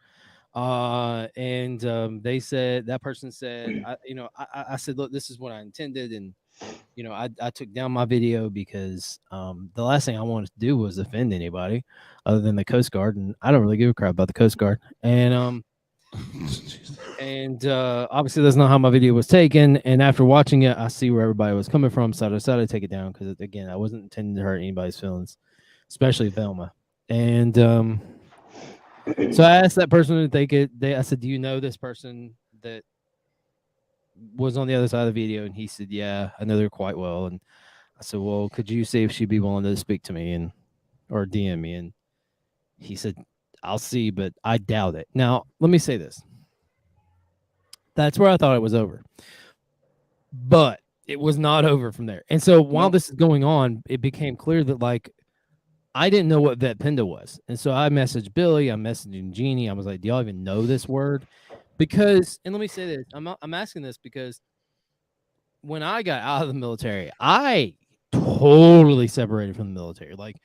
They said, that person said, I said, look, this is what I intended, and I took down my video because the last thing I wanted to do was offend anybody other than the Coast Guard, and I don't really give a crap about the Coast Guard. And obviously that's not how my video was taken. And after watching it, I see where everybody was coming from, so I decided to take it down because, again, I wasn't intending to hurt anybody's feelings, especially Velma. And so I asked that person if I said, do you know this person that was on the other side of the video? And he said, yeah, I know her quite well. And I said, well, could you see if she'd be willing to speak to me or DM me? And he said, I'll see, but I doubt it. Now, let me say this. That's where I thought it was over. But it was not over from there. And so while this is going on, it became clear that, like, I didn't know what Vetpinda was. And so I messaged Billy, I'm messaging Jeannie. I was like, do y'all even know this word? Because, and let me say this, I'm asking this because when I got out of the military, I totally separated from the military. Like,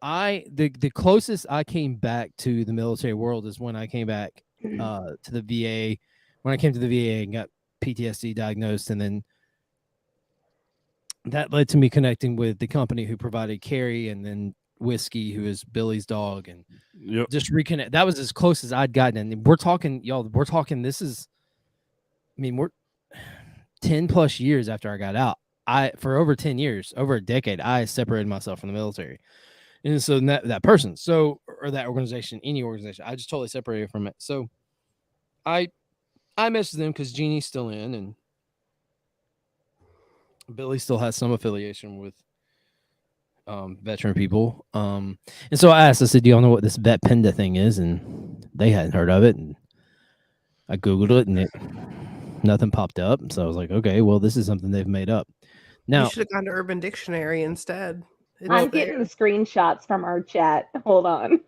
the closest I came back to the military world is when I came back to the VA. When I came to the VA and got PTSD diagnosed, and then that led to me connecting with the company who provided Carrie, and then Whiskey, who is Billy's dog, and just reconnect. That was as close as I'd gotten. And we're talking, y'all, this is, I mean, we're 10 plus years after I got out. For over 10 years, over a decade, I separated myself from the military. And so that person, or that organization, any organization, I just totally separated from it. So I messaged them because Jeannie's still in, and Billy still has some affiliation with veteran people. And so I asked, I said, do y'all know what this Vetpinda thing is? And they hadn't heard of it. And I Googled it, and nothing popped up. So I was like, okay, well, this is something they've made up. Now, you should have gone to Urban Dictionary instead. I'm getting the screenshots from our chat. Hold on.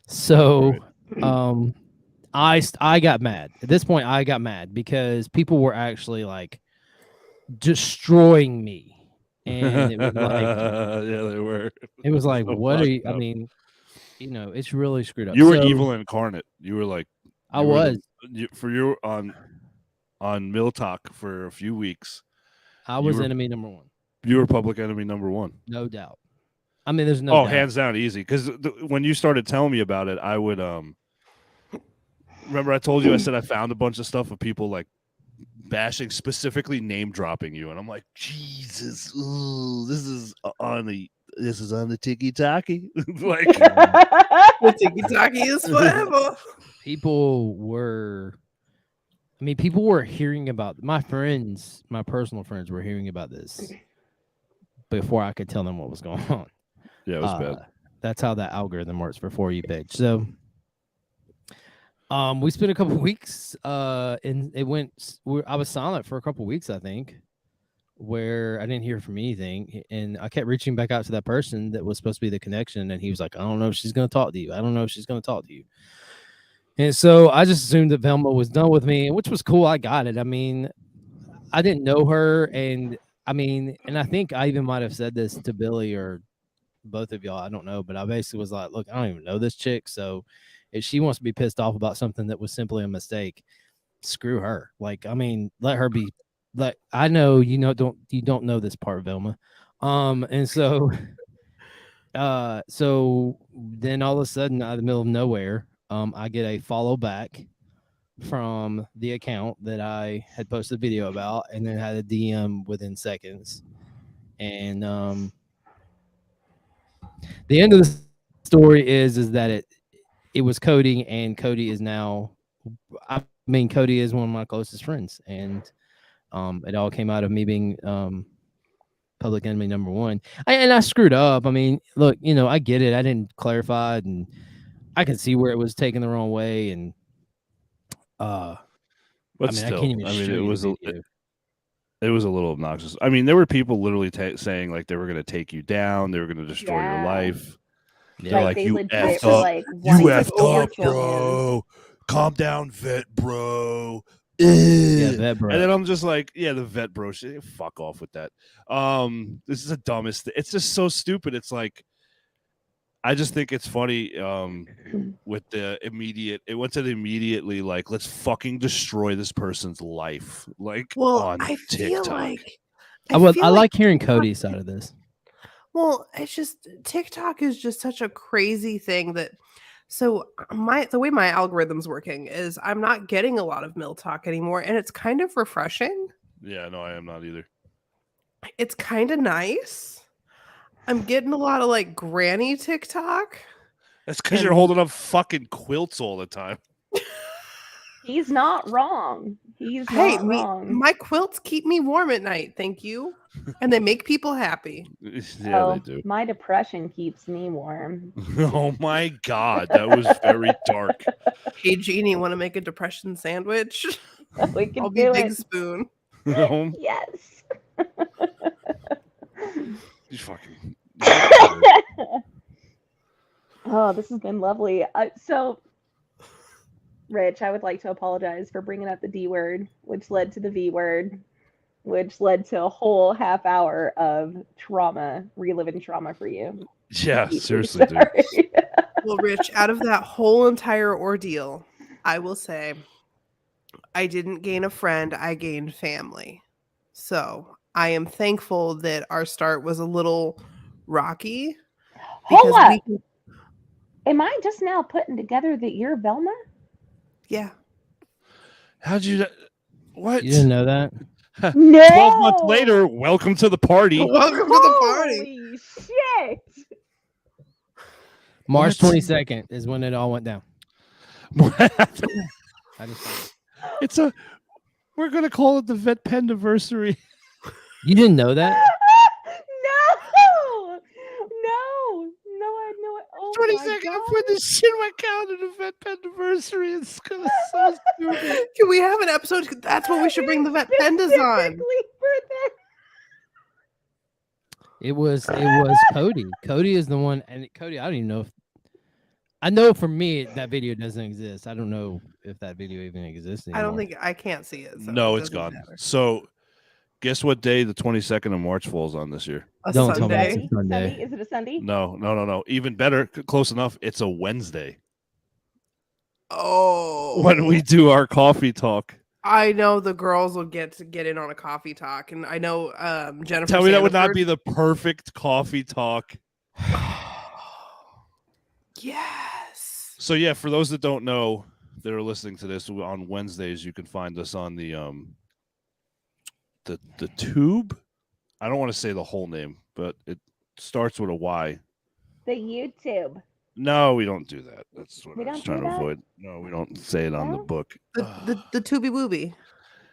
So I got mad. At this point, I got mad because people were actually, like, destroying me. And it was like, yeah, they were. It was like, So what are you? fucked up. I mean, it's really screwed up. You were evil incarnate. You were like, I was. You on Mill Talk for a few weeks. I was enemy number one. You were public enemy number one, no doubt. I mean, there's no doubt. hands down, easy. Because when you started telling me about it, I would remember I told you, I said I found a bunch of stuff of people like bashing, specifically name dropping you, and I'm like, Jesus, this is on the tiki taki. Like, The tiki-taki is forever. People were hearing about, my friends, my personal friends were hearing about this before I could tell them what was going on. Yeah, it was bad. That's how that algorithm works for For You page. So we spent a couple of weeks and I was silent for a couple of weeks, I think, where I didn't hear from anything, and I kept reaching back out to that person that was supposed to be the connection, and he was like, I don't know if she's going to talk to you. I don't know if she's going to talk to you. And so I just assumed that Velma was done with me, which was cool. I got it. I mean, I didn't know her, and I think I even might have said this to Billy or both of y'all. I don't know, but I basically was like, look, I don't even know this chick, so if she wants to be pissed off about something that was simply a mistake, screw her. Like, I mean, let her be. Like, I know you don't know this part, Velma. And so so then all of a sudden, out of the middle of nowhere, I get a follow back from the account that I had posted a video about, and then had a DM within seconds. And the end of the story is that it was Cody, and Cody is now, Cody is one of my closest friends, and it all came out of me being public enemy number one. And I screwed up. I mean, look, I get it. I didn't clarify, and I can see where it was taken the wrong way. And But still, I can't even show you the video. It was a little obnoxious. I mean, there were people literally saying like they were going to take you down, they were going to destroy your life. Yeah, like they you legit effed were up, like, you wanting to effed up, overkill him. bro. calm down, vet bro. Yeah, Ugh. vet bro. And then I'm just like, yeah, the vet bro shit. Fuck off with that. This is the dumbest thing. It's just so stupid. It's like, I just think it's funny with the immediate. It went to the immediately like, let's fucking destroy this person's life. Like on I TikTok. feel like I like hearing Cody's side of this. Well, it's just TikTok is just such a crazy thing that. So the way my algorithm's working is I'm not getting a lot of Mill Talk anymore, and it's kind of refreshing. Yeah, no, I am not either. It's kind of nice. I'm getting a lot of like granny TikTok. That's because you're holding up fucking quilts all the time. He's not wrong. He's Hey, not wrong. my quilts keep me warm at night. Thank you, and they make people happy. Yeah, they do. My depression keeps me warm. Oh my god, that was very dark. Hey, Jeannie, want to make a depression sandwich? We can I'll be do big it. spoon. Yes. You fucking. Oh, this has been lovely. So, Rich, I would like to apologize for bringing up the D word, which led to the V word, which led to a whole half hour of trauma, reliving trauma for you. Yeah, seriously, dude. Well, Rich, out of that whole entire ordeal, I will say I didn't gain a friend, I gained family. So I am thankful that our start was a little rocky. Hold up. Am I just now putting together that you're Velma? Yeah. How'd you? What? You didn't know that? No. 12 months later, welcome to the party. Welcome to the party. Holy shit. March What? 22nd is when it all went down. It's a. We're gonna call it the Vet Pendiversary. You didn't know that? No, I know it. Oh 22nd, I put this shit in my calendar, the Vet Pendiversary. It's gonna so stupid. Can we have an episode? That's what we should bring the vet pendas on. It was Cody. Cody is the one, and Cody, I don't even know if I know for me that video doesn't exist. I don't know if that video even exists anymore. I don't think I can't see it. So No, it it's doesn't gone. matter. So, guess what day the 22nd of March falls on this year? A Don't tell me Sunday. it's a Sunday. Is it a Sunday? No. Even better, close enough. It's a Wednesday Oh, when we do our coffee talk. I know the girls will get in on a coffee talk, and I know Jennifer. Tell me that would not Sandiford- be the perfect coffee talk. Yes. So yeah, for those that don't know that are listening to this, on Wednesdays you can find us on the tube. I don't want to say the whole name, but it starts with a Y. The YouTube. No, we don't do that. That's what We I was don't trying do to that? avoid. No, we don't say it on the No? book. The Tooby Wooby.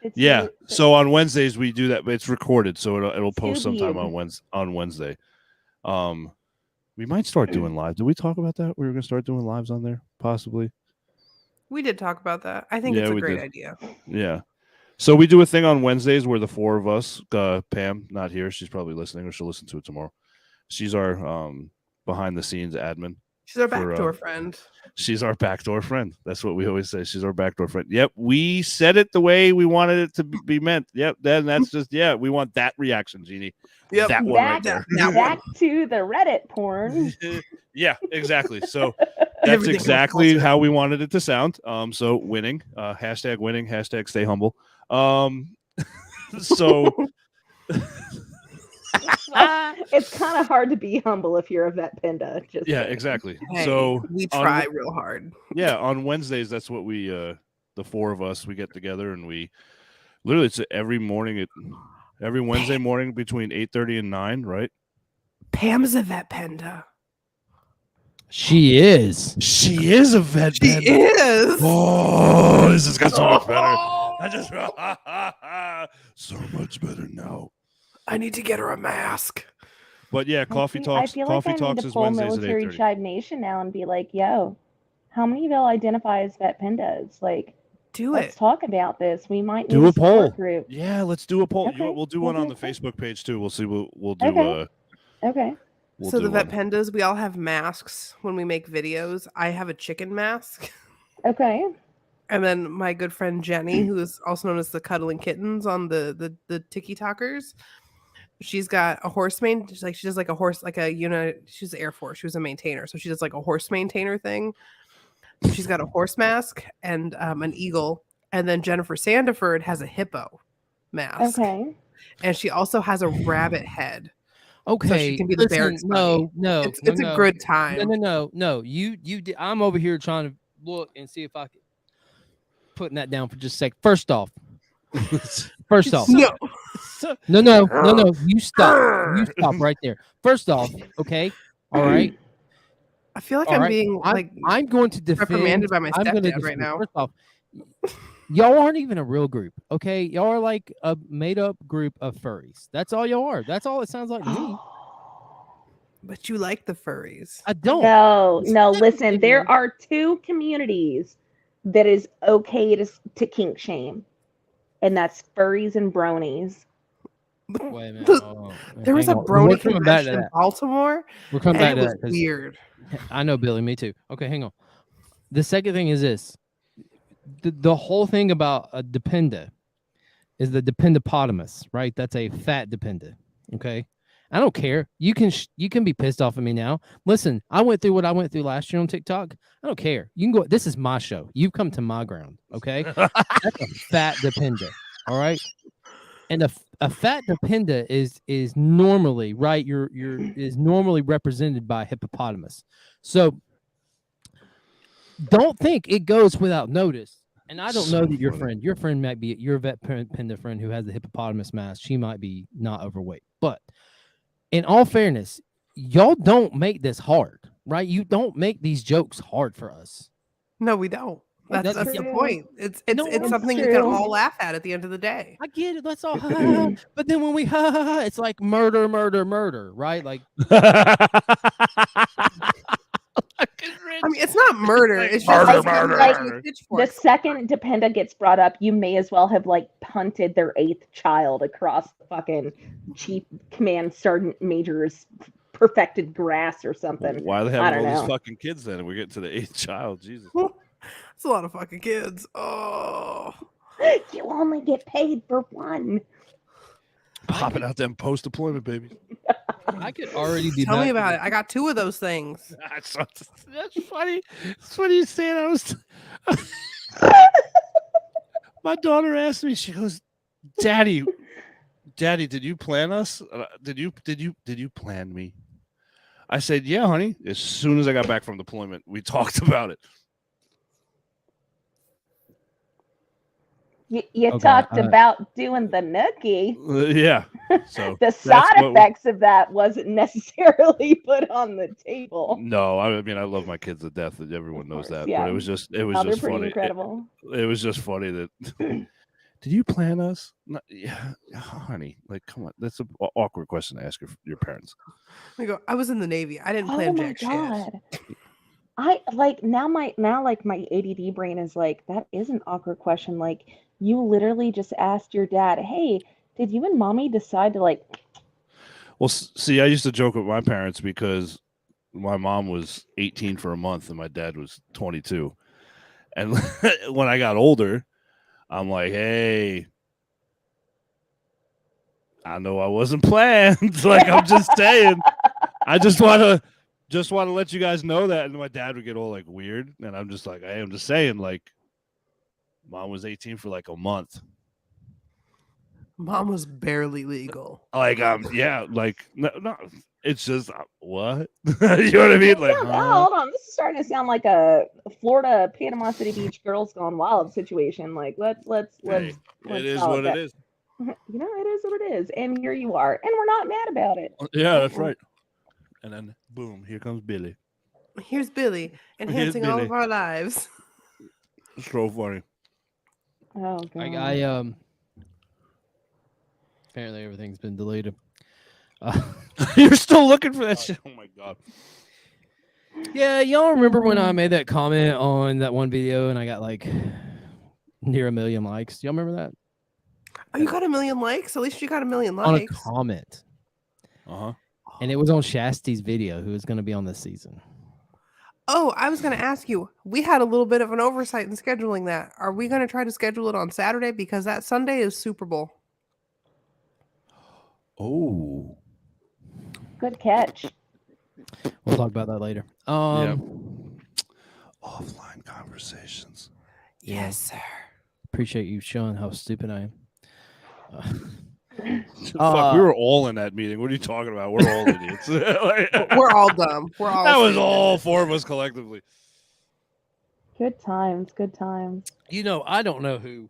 It's Yeah. the- So on Wednesdays we do that, but it's recorded, so it'll post Tube sometime you. on Wednesday. We might start doing live. Did we talk about that? We were gonna start doing lives on there, possibly. We did talk about that. I think Yeah, it's a we great did. idea. Yeah. So we do a thing on Wednesdays where the four of us, Pam, not here. She's probably listening, or she'll listen to it tomorrow. She's our behind the scenes admin. She's our For, backdoor friend. She's our backdoor friend. That's what we always say. She's our backdoor friend. Yep. We said it the way we wanted it to be meant. Yep. Then that's just, yeah, we want that reaction, Jeannie. Yep. That one right Back, there. back to the Reddit porn. Yeah, exactly. So that's Everything was exactly bullshit. how we wanted it to sound. So winning, hashtag winning, hashtag stay humble. So It's kind of hard to be humble if you're a vet panda. Just yeah, saying. exactly. Hey, So we on- try real hard. yeah, on Wednesdays, that's what we the four of us, we get together and we literally, it's every morning every Wednesday morning between 8:30 and 9, right? Pam's a vet panda. She is. She is a vet. She is. Oh, this has got so much better. I just so much better now. I need to get her a mask. But yeah, coffee talks. I feel Coffee like I need talks to is pull Wednesdays at Military 8:30. Tribe Nation now and be like, yo, how many of y'all identify as vet pandas? Like, Do let's it. talk about this. We might Do need a poll. support group. Yeah, let's do a poll. Okay, We'll do we'll one do on a the poll. Facebook page too. We'll see. We'll do. Okay. Okay. We'll So do the vet one. pandas, we all have masks when we make videos. I have a chicken mask. Okay. And then my good friend Jenny, who is also known as the Cuddling Kittens on the Tiki Talkers, she's got a horse she does like a horse, like a she's the Air Force. She was a maintainer, so she does like a horse maintainer thing. So she's got a horse mask and an eagle, and then Jennifer Sandiford has a hippo mask. Okay. And she also has a rabbit head. Okay, so she can be the barracks bunny. No, it's a good time. No. You did. I'm over here trying to look and see if I can putting that down for just a sec. First off, no. You stop. You stop right there. First off, okay, all right. I feel like All I'm right. being I'm going to defend. reprimanded by my I'm going to stepdad right now. First off, y'all aren't even a real group, okay? Y'all are like a made-up group of furries. That's all y'all are. That's all it sounds like to me. But you like the furries. I don't. No. Listen, there are two communities that is okay to kink shame, and that's furries and bronies. Wait a minute. There was a brony convention in Baltimore. We're coming back to that. It was weird. I know, Billy. Me too. Okay, hang on. The second thing is this. The whole thing about a dependa is the dependopotamus, right? That's a fat dependa. Okay. I don't care. You can be pissed off at me now. Listen, I went through what I went through last year on TikTok. I don't care. You can go. This is my show. You've come to my ground. Okay. That's a fat dependa. All right. And a fat dependa is normally right. Is normally represented by a hippopotamus. So don't think it goes without notice. And I don't know that your friend might be your vet panda friend who has the hippopotamus mask. She might be not overweight, but in all fairness, y'all don't make this hard, right? You don't make these jokes hard for us. No, we don't. That's the point. It's something true. we can all laugh at the end of the day. I get it. Let's all but then when we it's like murder, right? Like I mean, it's not murder. It's just murder. The second dependa gets brought up, you may as well have like punted their 8th child across the fucking Chief Command Sergeant Major's perfected grass or something. Why are they having all these fucking kids then? We're getting to the 8th child. Jesus. It's a lot of fucking kids. Oh. You only get paid for one. Popping out them post-deployment babies. I could already be. Tell me about it. I got 2 of those things. That's funny. It's funny you say that. My daughter asked me. She goes, "Daddy, did you plan us? Did you plan me?" I said, "Yeah, honey." As soon as I got back from deployment, we talked about it. You talked about doing the nookie. Yeah. So the side effects of that wasn't necessarily put on the table. No, I mean I love my kids to death. Everyone knows that. Yeah. But it was just funny. Incredible. It was just funny that. Did you plan us? Yeah, honey. Like, come on. That's an awkward question to ask your parents. I was in the Navy. I didn't plan jack shit. I like now my ADD brain is like, that is an awkward question. Like, you literally just asked your dad, "Hey, did you and mommy decide to like?" Well, see, I used to joke with my parents because my mom was 18 for a month and my dad was 22. And when I got older, I'm like, "Hey, I know I wasn't planned." Like, I'm just saying. I just want to let you guys know that. And my dad would get all like weird, and I'm just like, I am just saying, like, mom was 18 for like a month. Mom was barely legal. Like, yeah, like, no, it's just what you know what I mean? Like, hold on, this is starting to sound like a Florida Panama City Beach Girls Gone Wild situation. Like, let's it is what it is. You know, it is what it is, and here you are, and we're not mad about it. Yeah, that's right. And then, boom, here comes Billy. Here's Billy, enhancing all of our lives. It's so funny. Oh, God. I apparently everything's been deleted. You're still looking for that shit? Oh, my God. Yeah, y'all remember when I made that comment on that one video and I got like near 1 million likes? Y'all remember that? Oh, you got 1 million likes? At least you got 1 million likes. On a comment. Uh-huh. And it was on Shasty's video, who is going to be on this season. Oh, I was going to ask you. We had a little bit of an oversight in scheduling that. Are we going to try to schedule it on Saturday because that Sunday is Super Bowl? Oh, Good catch. We'll talk about that later. yeah. Offline conversations. Yes, sir. Appreciate you showing how stupid I am. Fuck, we were all in that meeting. What are you talking about? We're all idiots. We're all dumb. We're all. That was stupid. all four of us collectively. Good times. Good times. You know, I don't know who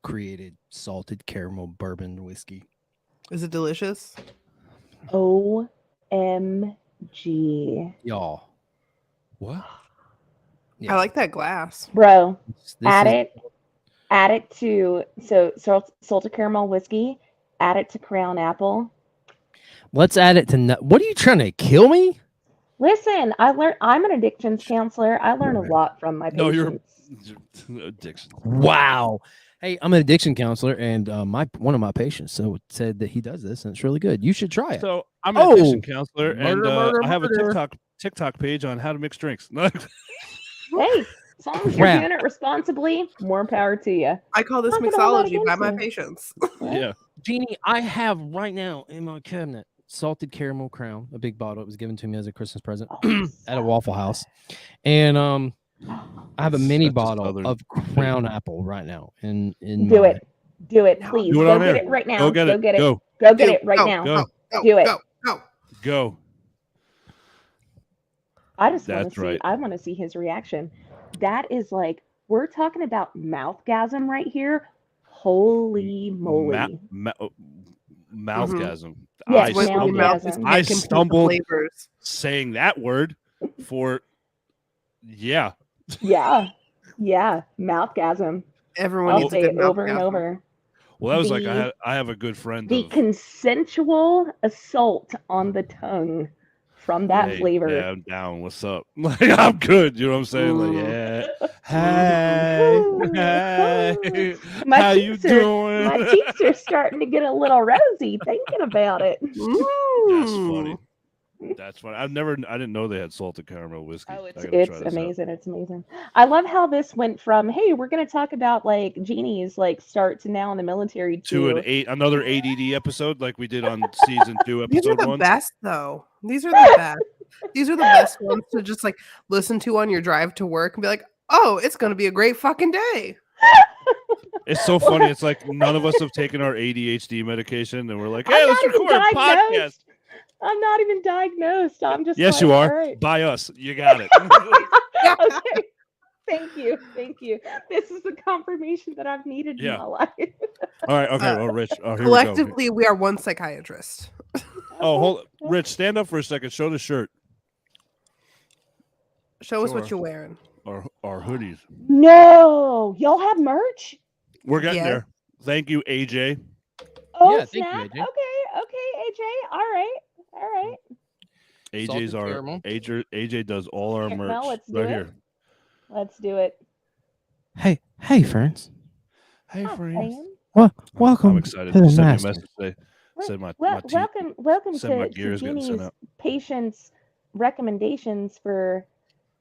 created salted caramel bourbon whiskey. Is it delicious? OMG. Y'all. What? Yeah. I like that glass. Bro, This add is- it to salted caramel whiskey, add it to Crown Apple. Let's add it to what are you trying to kill me? Listen, I'm an addictions counselor. I learn a lot from my No, patients. you're addiction. Wow. Hey, I'm an addiction counselor, and one of my patients said that he does this, and it's really good. You should try it. So I'm an Oh, addiction counselor, and murder, I have murder. a TikTok page on how to mix drinks. Hey, as long as you're Crap. doing it responsibly, more power to you. I call this Not that I'm not mixology by my against it. patients. Yeah. Jeannie, I have right now in my cabinet salted caramel crown, a big bottle. It was given to me as a Christmas present Oh, at a Waffle House, and I have a mini That's a bottle southern of Crown Apple right now. In Do my- it. Do it, please. Do it Go on get air. it right now. Go get it. get it. Go. Go get it right now. Go. Do it. Go. Go. I just want That's to see. right. I want to see his reaction. That is like we're talking about mouthgasm right here. Holy moly! Mouthgasm. Yes, I when your mouth stumbled, is I complete the stumbled flavors. saying that word for Yeah, mouthgasm. Everyone I'll needs a say good it over and mouthgasm. over. Well, that was like The- I have a good friend The of consensual assault on the tongue from that hey, flavor. Yeah, I'm down. What's up? Like I'm good. You know what I'm saying? Like, yeah. Hey, hey, My how you cheeks are- doing? My cheeks are starting to get a little rosy thinking about it. That's funny. That's funny. I didn't know they had salted caramel whiskey. Oh, I it's gotta try it's this out. amazing. It's amazing. I love how this went from hey, we're gonna talk about like Jeannie's like start to now in the military To to another ADD episode like we did on season 2, These are episode the 1. best, though. These are the best. These are the best ones to just like listen to on your drive to work and be like, "Oh, it's gonna be a great fucking day." It's so funny. It's like none of us have taken our ADHD medication, and we're like, I'm "Hey, let's not even record a podcast." diagnosed. I'm not even diagnosed. I'm just Yes, like, you are. all right. By us, you got it. Okay. Thank you. This is the confirmation that I've needed Yeah. in my life. All right. Okay. Well, Rich. Oh, here we go. Collectively, we are one psychiatrist. Oh, hold. Rich, stand up for a second. Show the shirt. Show us Sure. what you're wearing. Our hoodies. No, y'all have merch. We're getting Yeah. there. Thank you, AJ. Oh, Yeah, thank you, snap. AJ. Okay, AJ. All right. AJ's Salted our caramel. AJ does all our Well, merch let's do right it. here. Let's do it. Hey, friends. Hey, Hi, friends. Sam. Welcome I'm excited. to the You sent me a master. message today. Said my Well, teeth- welcome said my to gears getting sent Jeannie's out. patients recommendations for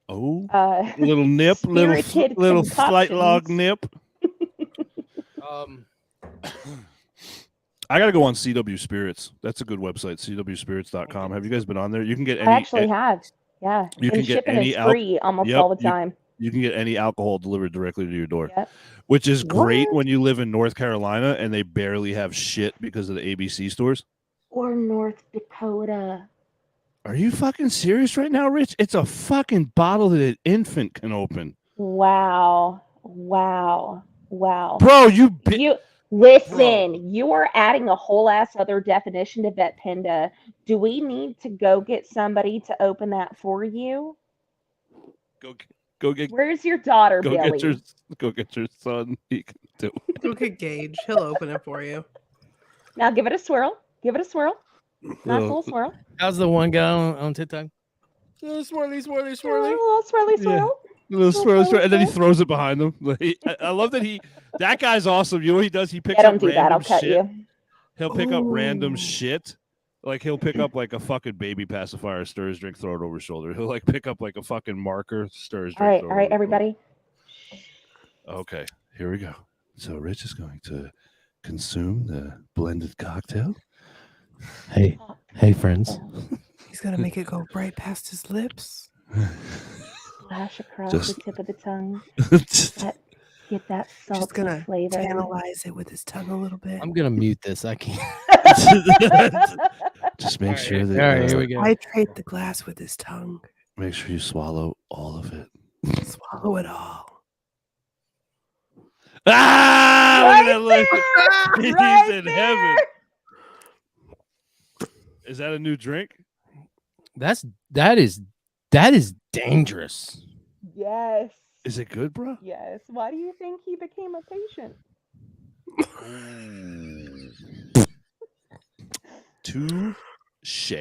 Oh, uh little nip, spirited little flight log concoctions. nip. Um, I gotta go on CW Spirits. That's a good website, cwspirits.com. Have you guys been on there? You can get any. I actually have. Yeah. You and can get shipping any is free almost Yep, all the time. You can get any alcohol delivered directly to your door, Yep. which is great What? when you live in North Carolina and they barely have shit because of the ABC stores. Or North Dakota. Are you fucking serious right now, Rich? It's a fucking bottle that an infant can open. Wow. Bro, You listen, you are adding a whole ass other definition to Vet Panda. Do we need to go get somebody to open that for you? go get Where's your daughter, Billy? go get your son. He can do it. Look at Gage. He'll open it for you. Now give it a swirl. Give it a swirl. Nice little swirl. how's the one guy on TikTok? Swirly, swirly, A swirly. little swirly Yeah. swirl. Little swirl, swirl, and then he swirl. throws it behind him. Like, I love that that guy's awesome. You know what he does? He picks Yeah, don't up do random that. I'll cut shit. you. He'll pick up random Ooh. shit Like he'll pick up like a fucking baby pacifier, stir his drink, throw it over his shoulder. He'll like pick up like a fucking marker, stir his drink. All right, everybody. Okay, here we go. So Rich is going to consume the blended cocktail. Hey, friends. He's gonna make it go right past his lips. Splash across Just- the tip of the tongue. Just Get that Just salty gonna flavor. tantalize it with his tongue a little bit. I'm gonna mute this. I can't. make sure that All right, here we go. Hydrate the glass with his tongue. make sure you swallow all of it. Swallow it all. Ah! Look Right at that look. there! He's Right in there! heaven. Is that a new drink? That is dangerous. Yes. Is it good, bro? Yes. Why do you think he became a patient? Touche.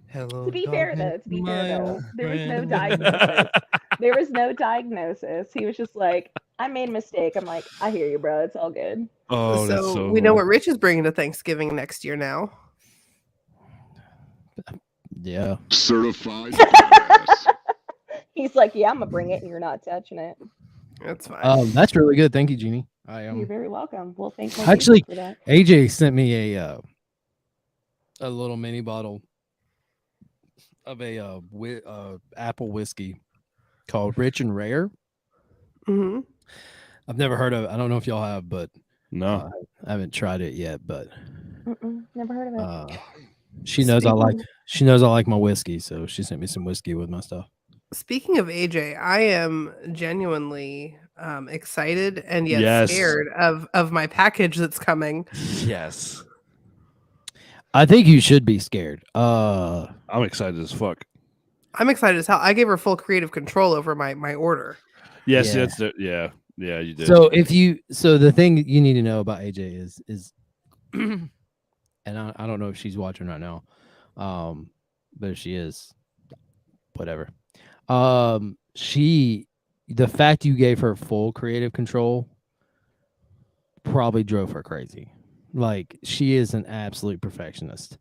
Hello. To be fair, though, there was no diagnosis. There was no diagnosis. He was just like, I made a mistake. I'm like, I hear you, bro. It's all good. Oh, that's So so we know cool. what Rich is bringing to Thanksgiving next year now. Yeah. Certified badass. He's like, yeah, I'm going to bring it, and you're not touching it. That's fine. That's really good. Thank you, Jeannie. I You're very welcome. Well, thanks Actually- for that. AJ sent me a little mini bottle of a apple whiskey called Rich and Rare. Mm-hmm. I've never heard of it. I don't know if y'all have, but No. I haven't tried it yet. But Never heard of it. she knows I like my whiskey, so she sent me some whiskey with my stuff. Speaking of AJ, I am genuinely excited and yet Yes. scared of my package that's coming. Yes. I think you should be scared. I'm excited as fuck. I'm excited as hell. I gave her full creative control over my order. Yes, Yeah. that's the, yeah, you did. So the thing you need to know about AJ is and I don't know if she's watching right now. But if she is, whatever. The fact you gave her full creative control probably drove her crazy. Like, she is an absolute perfectionist.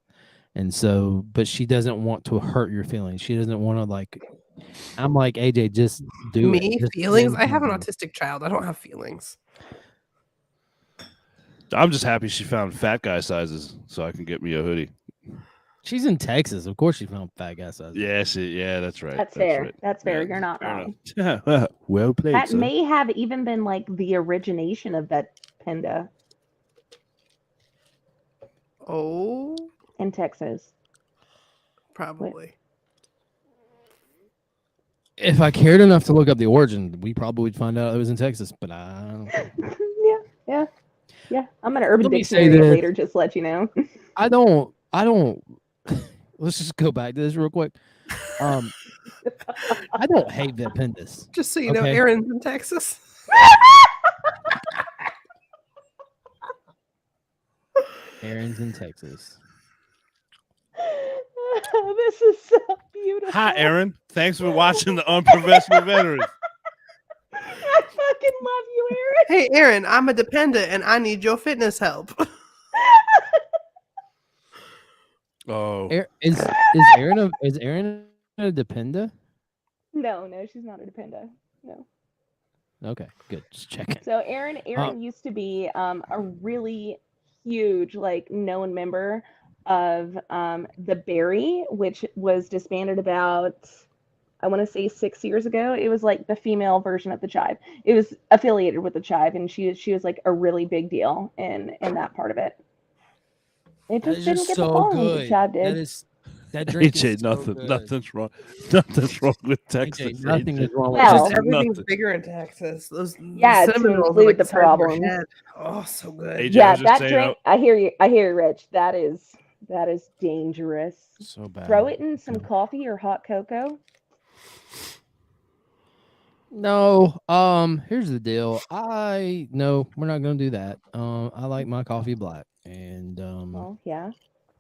And so, but she doesn't want to hurt your feelings. She doesn't want to, like, I'm like, AJ, just do Me it. Just feelings? do I have an something. autistic child. I don't have feelings. I'm just happy she found fat guy sizes so I can get me a hoodie. She's in Texas. Of course she found fat guy size. Yeah, that's right. That's fair. right. That's fair. Yeah, You're not fair wrong. enough. Well played. That sir. may have even been like the origination of that panda Oh, in Texas. probably. If I cared enough to look up the origin, we probably would find out it was in Texas, but I don't. Yeah. I'm gonna Urban Let me say Dictionary it this. later, just to let you know. I don't. Let's just go back to this real quick. I don't hate the appendix. Just so you know, Okay. Aaron's in Texas. Aaron's in Texas. This is so beautiful. Hi, Aaron. Thanks for watching the Unprofessional Veterans. I fucking love you, Aaron. Hey, Aaron, I'm a dependent and I need your fitness help. Oh, Is Aaron a dependa? No, she's not a dependa. No. Okay, good. Just checking. So Aaron used to be a really huge, like, known member of the Berry, which was disbanded about, I want to say 6 years ago. It was like the female version of the Chive. It was affiliated with the Chive, and she was like a really big deal in that part of it. It That just is didn't just get the so following the good. Chive did. That drink AJ, is so nothing, good. nothing's wrong. Nothing's wrong with Texas. AJ, nothing AJ. is wrong with Well- Just Texas. everything's Nothing. bigger in Texas. Those Yeah, to cinnamon rolls are include like the size of your problems. head. Oh, so good. AJ, I Yeah, was just that saying, drink. I hear you, Rich. That is dangerous. So bad. Throw it in some coffee or hot cocoa. No. Here's the deal. No, we're not gonna do that. I like my coffee black, and Well, yeah.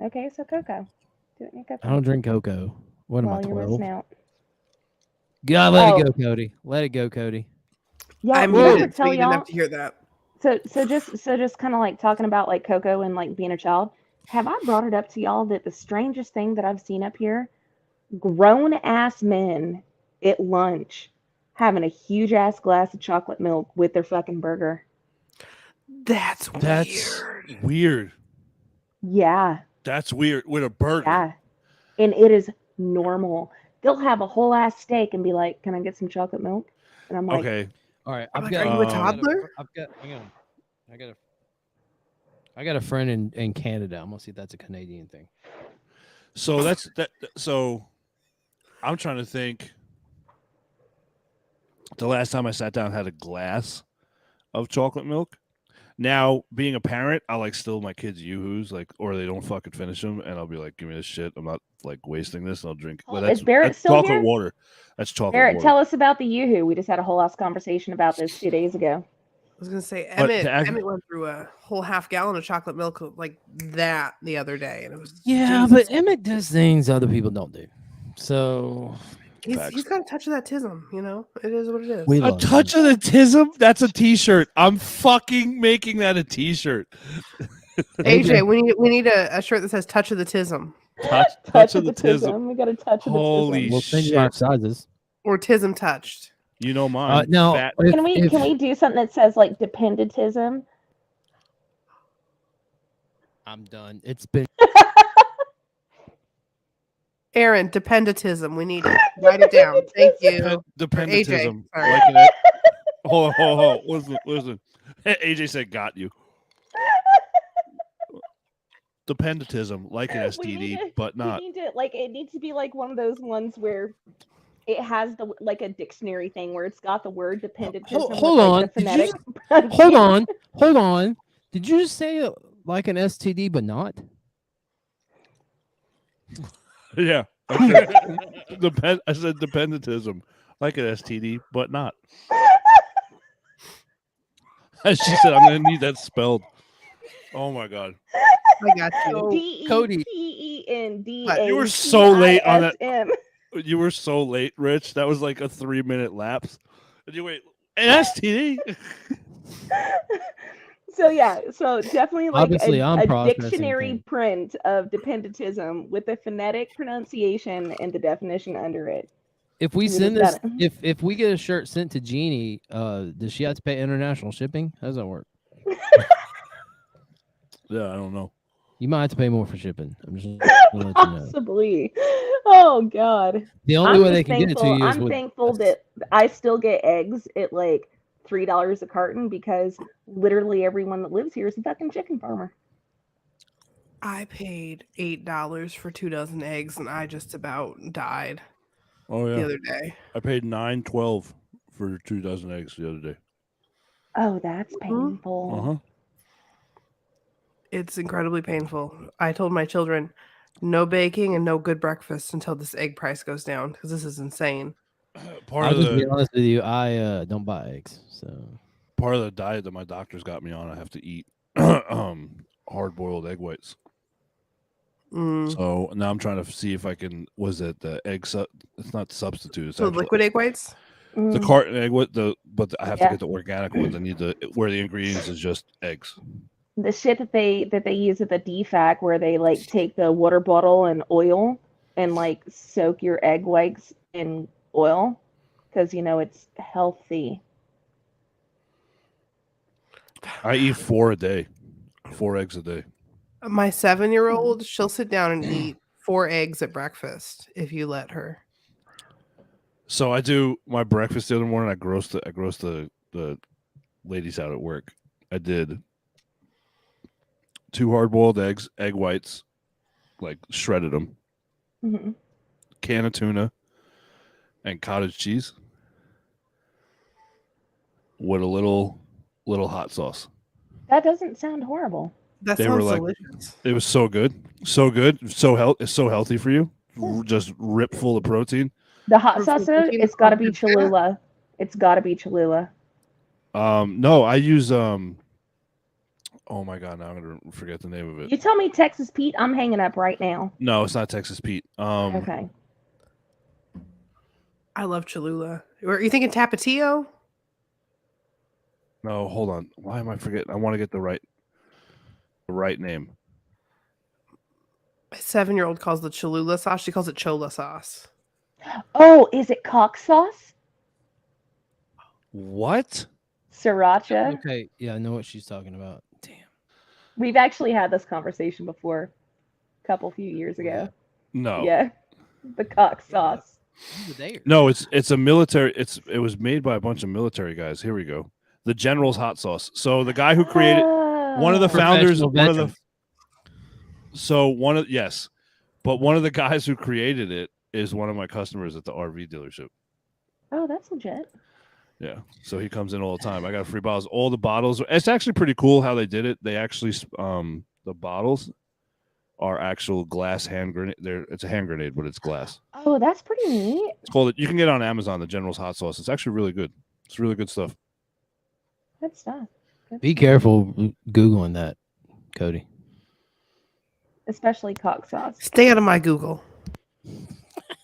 Okay, so cocoa. Do it in your cocoa. I don't drink cocoa. What am I, Well, you're 12? missing out. God, let Oh. it go, Cody. Let it go, Cody. Yeah, I did I ever muted, so tell you didn't y'all? have to hear that. So just kind of like talking about like cocoa and like being a child. Have I brought it up to y'all that the strangest thing that I've seen up here? Grown ass men at lunch having a huge ass glass of chocolate milk with their fucking burger. That's That's weird. weird. Yeah, That's weird with a burger. yeah. And it is normal. They'll have a whole ass steak and be like, "Can I get some chocolate milk?" And I'm like, Okay. All right, I'm I've like, got. are you a um, toddler? I got a friend in Canada. I'm gonna see if that's a Canadian thing. So that's that. So I'm trying to think. The last time I sat down and had a glass of chocolate milk. Now, being a parent, I like still my kids yoo-hoos, like, or they don't fucking finish them, and I'll be like, "Give me this shit. I'm not like wasting this." And I'll drink. But Is Barrett that's still chocolate here? water. That's chocolate Barrett, water. tell us about the Yoo-Hoo. We just had a whole ass conversation about this 2 days ago. I was gonna say But Emmett. to act- Emmett went through a whole half gallon of chocolate milk like that the other day, and it was Yeah, Jesus. but Emmett does things other people don't do. So He's Facts. got a touch of that tism, you know. It is what it is. We A love touch of the tism. That's a T-shirt. I'm fucking making that a T-shirt. AJ, we need a shirt that says "Touch of the tism" Touch of the tism. tism. We got a touch of the Holy tism. We'll send you our shit. sizes. or "Tism touched." You know mine. Now, Fat. if, Can we do something that says like dependentism? I'm done. It's been Aaron, dependentism. We need it. Write it down. Thank you. Dependentism. sorry. Liking it. Hold on. Listen. AJ said, "Got you." Dependentism, like an We need STD, to- but not. We need to like it needs to be like one of those ones where it has the like a dictionary thing where it's got the word dependentism. with, hold like, on. the Did you phonetic hold on. Did you just say like an STD but not? Yeah. I said dependentism, like an STD, but not. She said, "I'm going to need that spelled." Oh my god. I got you. Cody. DEPENDATISM. You were so late on that. You were so late, Rich. That was like a 3-minute lapse. Did you wait? An STD? So yeah, so definitely like Obviously, I'm a processing dictionary things. print of dependentism with the phonetic pronunciation and the definition under it. If we We send just this, got if we get a shirt sent to Jeannie, does she have to pay international shipping? How does that work? Yeah, I don't know. You might have to pay more for shipping. I'm just gonna let you know. Possibly. Oh God. The only I'm way they just can get it to you is I'm with thankful that I still get eggs at like $3 a carton because literally everyone that lives here is a fucking chicken farmer. I paid $8 for 2 dozen eggs, and I just about died Oh the yeah. other day. I paid $9.12 for 2 dozen eggs the other day. Oh, that's Mhm. painful. Uh-huh. It's incredibly painful. I told my children, no baking and no good breakfast until this egg price goes down because this is insane. Part I'll of just be the honest with you. I don't buy eggs, so diet that my doctor's got me on, I have to eat hard-boiled egg whites. Mm. So now I'm trying to see if I can. Was it the egg? It's not substitute. It's So actual, liquid egg whites? the Mm. carton egg white. I have to Yeah. get the organic ones. I need where the ingredients is just eggs. The shit that they use at the DFAC where they like take the water bottle and oil and like soak your egg whites in oil because you know it's healthy. I eat 4 a day, 4 eggs a day. My 7-year-old, she'll sit down and eat 4 eggs at breakfast if you let her. So I do my breakfast the other morning. I grossed the ladies out at work. I did 2 hard-boiled eggs, egg whites, like shredded them, Hmm. can of tuna, and cottage cheese with a little hot sauce. That doesn't sound horrible. That They were sounds like- delicious. It was so good, it's so healthy for you. Just rip full of protein. The hot For sauce though, protein, it's got to oh, be good fat. Cholula. It's got to be Cholula. No, I use oh my god, now I'm gonna forget the name of it. You tell me Texas Pete, I'm hanging up right now. No, it's not Texas Pete. Okay. I love Cholula. Are you thinking Tapatio? No, hold on. Why am I forgetting? I want to get the right name. My 7-year-old calls the Cholula sauce. She calls it Chola sauce. Oh, is it cock sauce? What? Sriracha? Okay, yeah, I know what she's talking about. Damn. We've actually had this conversation before, a few years ago. No. Yeah, the cock sauce. You were there. No, it's a military. It was made by a bunch of military guys. Here we go. The General's hot sauce. So the guy who created one of the Oh. founders, Professional one of the veterans. so one of yes, but one of the guys who created it is one of my customers at the RV dealership. Oh, that's legit. Yeah, so he comes in all the time. I got free bottles. All the bottles. It's actually pretty cool how they did it. They actually the bottles are actual glass hand grenade. It's a hand grenade, but it's glass. Oh, that's pretty neat. It's called. You can get it on Amazon. The General's hot sauce. It's actually really good. It's really good stuff. Good stuff. Good Be stuff. careful Googling that, Cody. Especially cock sauce. Stay out of my Google.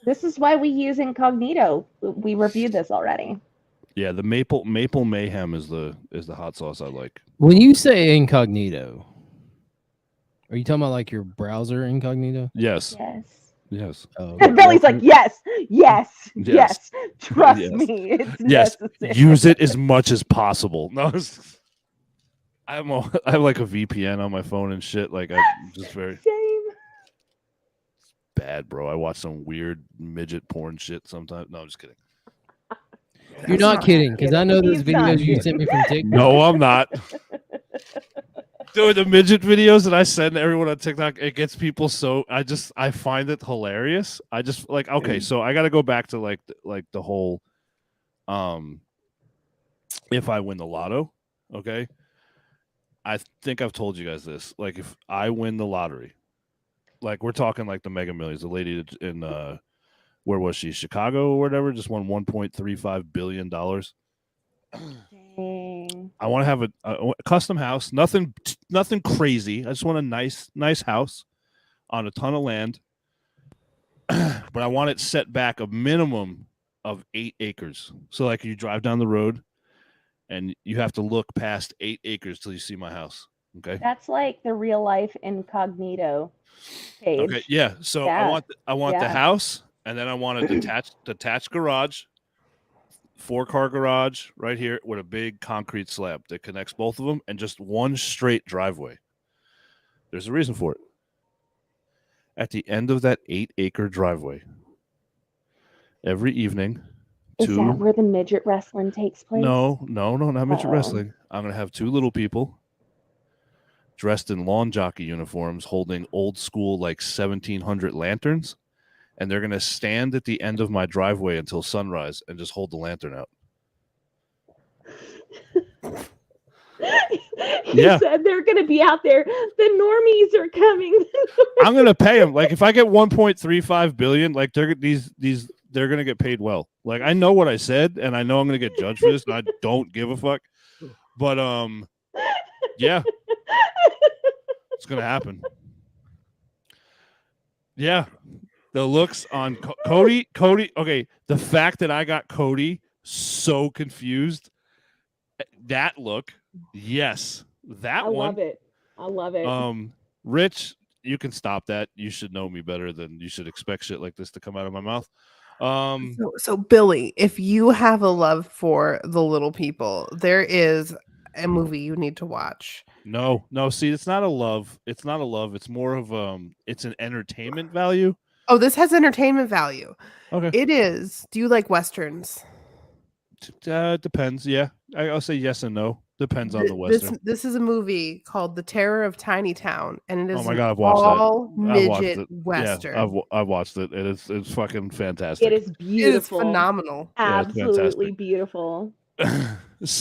This is why we use incognito. We reviewed this already. Yeah, the maple mayhem is the hot sauce I like. When you say incognito, are you talking about like your browser incognito? Yes, Yes. yes, Oh, And Billy's like, yes, yes, Yes. yes. Trust Yes. me, it's yes. necessary. Use it as much as possible. No, I have like a VPN on my phone and shit. Like I'm just very Same. bad, bro. I watch some weird midget porn shit sometimes. No, I'm just kidding. you're not kidding, because I know those He's not videos you kidding. sent me from TikTok. No, I'm not. Dude, the midget videos that I send to everyone on TikTok, it gets people so I find it hilarious. I just like okay, so I got to go back to like the whole if I win the lotto, okay? I think I've told you guys this. Like if I win the lottery, like we're talking like the Mega Millions, the lady in where was she? Chicago or whatever, just won $1.35 billion. Dang. I want to have a custom house, nothing crazy. I just want a nice house on a ton of land, but I want it set back a minimum of 8 acres. So like you drive down the road, and you have to look past 8 acres till you see my house. Okay. That's like the real life incognito page. Okay. Yeah. So Yeah. I want the Yeah. house, and then I want a detached garage. 4-car garage right here with a big concrete slab that connects both of them and just one straight driveway. There's a reason for it. At the end of that 8-acre driveway, every evening, Is that where the midget wrestling takes place? no, not midget Uh-oh. wrestling. I'm going to have 2 little people dressed in lawn jockey uniforms holding old school like 1700 lanterns. And they're going to stand at the end of my driveway until sunrise and just hold the lantern out. He Yeah. said they're going to be out there. The normies are coming. I'm going to pay them. Like if I get 1.35 billion, like they're going to get paid well. Like I know what I said and I know I'm going to get judged for this and I don't give a fuck. But yeah. It's going to happen. Yeah. The looks on Cody. Okay, the fact that I got Cody so confused, that look, yes, that I one. love it. I love it. Rich, you can stop that. You should know me better than you should expect shit like this to come out of my mouth. So Billy, if you have a love for the little people, there is a movie you need to watch. No. See, it's not a love. It's not a love. It's more of it's an entertainment value. Oh, this has entertainment value. Okay. It is. Do you like Westerns? Depends. Yeah, I'll say yes and no. Depends on the Western. This is a movie called The Terror of Tiny Town, and it is Oh my God, I've watched that. all I've watched midget it. Western. Yeah, I've watched it. It's fucking fantastic. It is It is beautiful. phenomenal. Yeah, it's Absolutely fantastic. beautiful. Go ahead,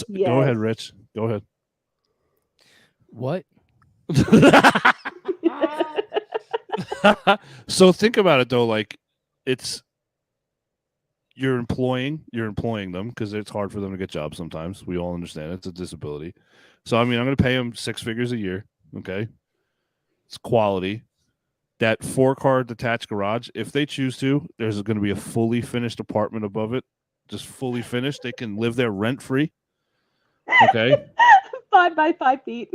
Yes. Rich. Go ahead. What? So think about it though, like you're employing them because it's hard for them to get jobs sometimes. We all understand it's a disability. So I mean, I'm going to pay them 6 figures a year. Okay, it's quality. That 4-car detached garage, if they choose to, there's going to be a fully finished apartment above it, just fully finished. They can live there rent free. Okay, 5 by 5 feet.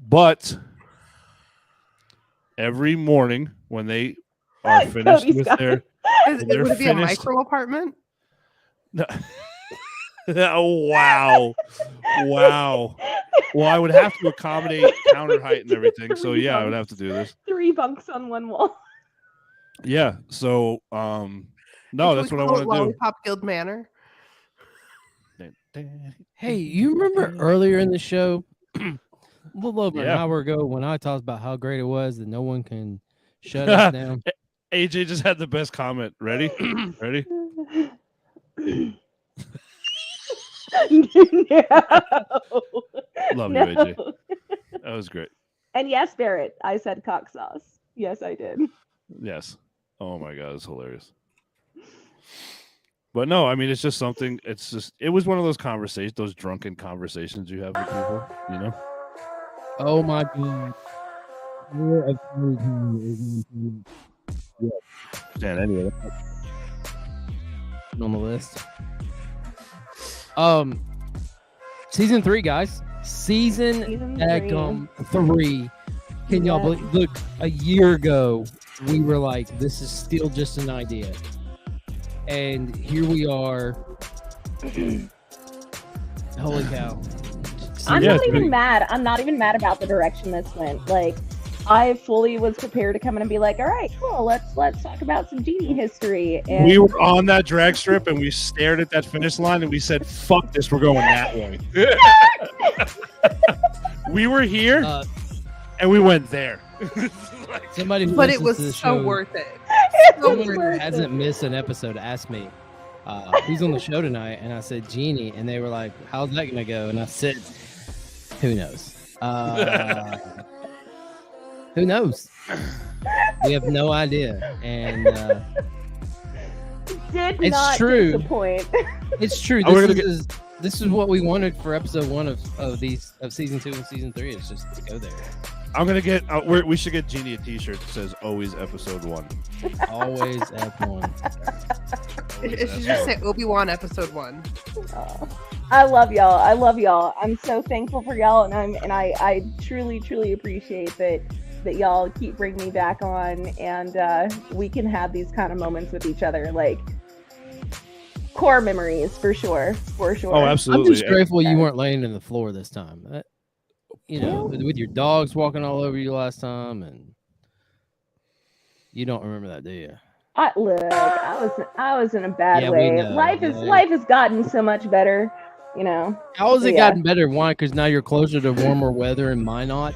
but every morning when they are finished Cody's with got their. Would They're it be a finished. micro apartment? No. Oh wow, wow. Well, I would have to accommodate counter height and everything. So yeah, I would have to do this. 3 bunks on one wall. Yeah. So no, Can that's we what I call it want to Lollipop Guild Manor. do. Hey, you remember earlier in the show, a little over an Yeah. hour ago, when I talked about how great it was that no one can shut us down? AJ just had the best comment. Ready? Ready? No. Love No. you, AJ. That was great. And yes, Barrett, I said cock sauce. Yes, I did. Yes. Oh my god, it's hilarious. But no, I mean, it's just something. It's just. It was one of those conversations, those drunken conversations you have with people. You know. Oh my god. And anyway, On the list. Season 3, guys. Season Season 3. Can y'all Yeah. believe? Look, a year ago, we were like, this is still just an idea. And here we are. Holy cow. I'm Yeah, not it's even pretty- mad. I'm not even mad about the direction this went. Like, I fully was prepared to come in and be like, all right, cool, let's talk about some Jeannie history. And we were on that drag strip and we stared at that finish line and we said, "Fuck this, we're going that way." We were here and we went there. Somebody who But it listens to the was so show, worth it. someone who worth hasn't it. missed an episode asked me, who's on the show tonight? And I said, Jeannie. And they were like, how's that going to go? And I said, who knows? Who knows? We have no idea. And did It's not true. disappoint. it's true. Oh, we're This is what we wanted for episode 1 of season 2 and season 3. It's just to go there. I'm gonna get. We should get Jeannie a T-shirt that says "Always Episode 1." Always F1. It should just say Obi-Wan episode 1. Oh, I love y'all. I love y'all. I'm so thankful for y'all, and I truly appreciate that y'all keep bringing me back on, and we can have these kind of moments with each other, like core memories for sure. Oh, I'm absolutely. just grateful you weren't laying in the floor this time. With your dogs walking all over you last time, and you don't remember that, do you? Look, I was in a bad Yeah, we way. know, Life has gotten so much better, you know. How has it Yeah. gotten better? Why? Because now you're closer to warmer weather and Minot.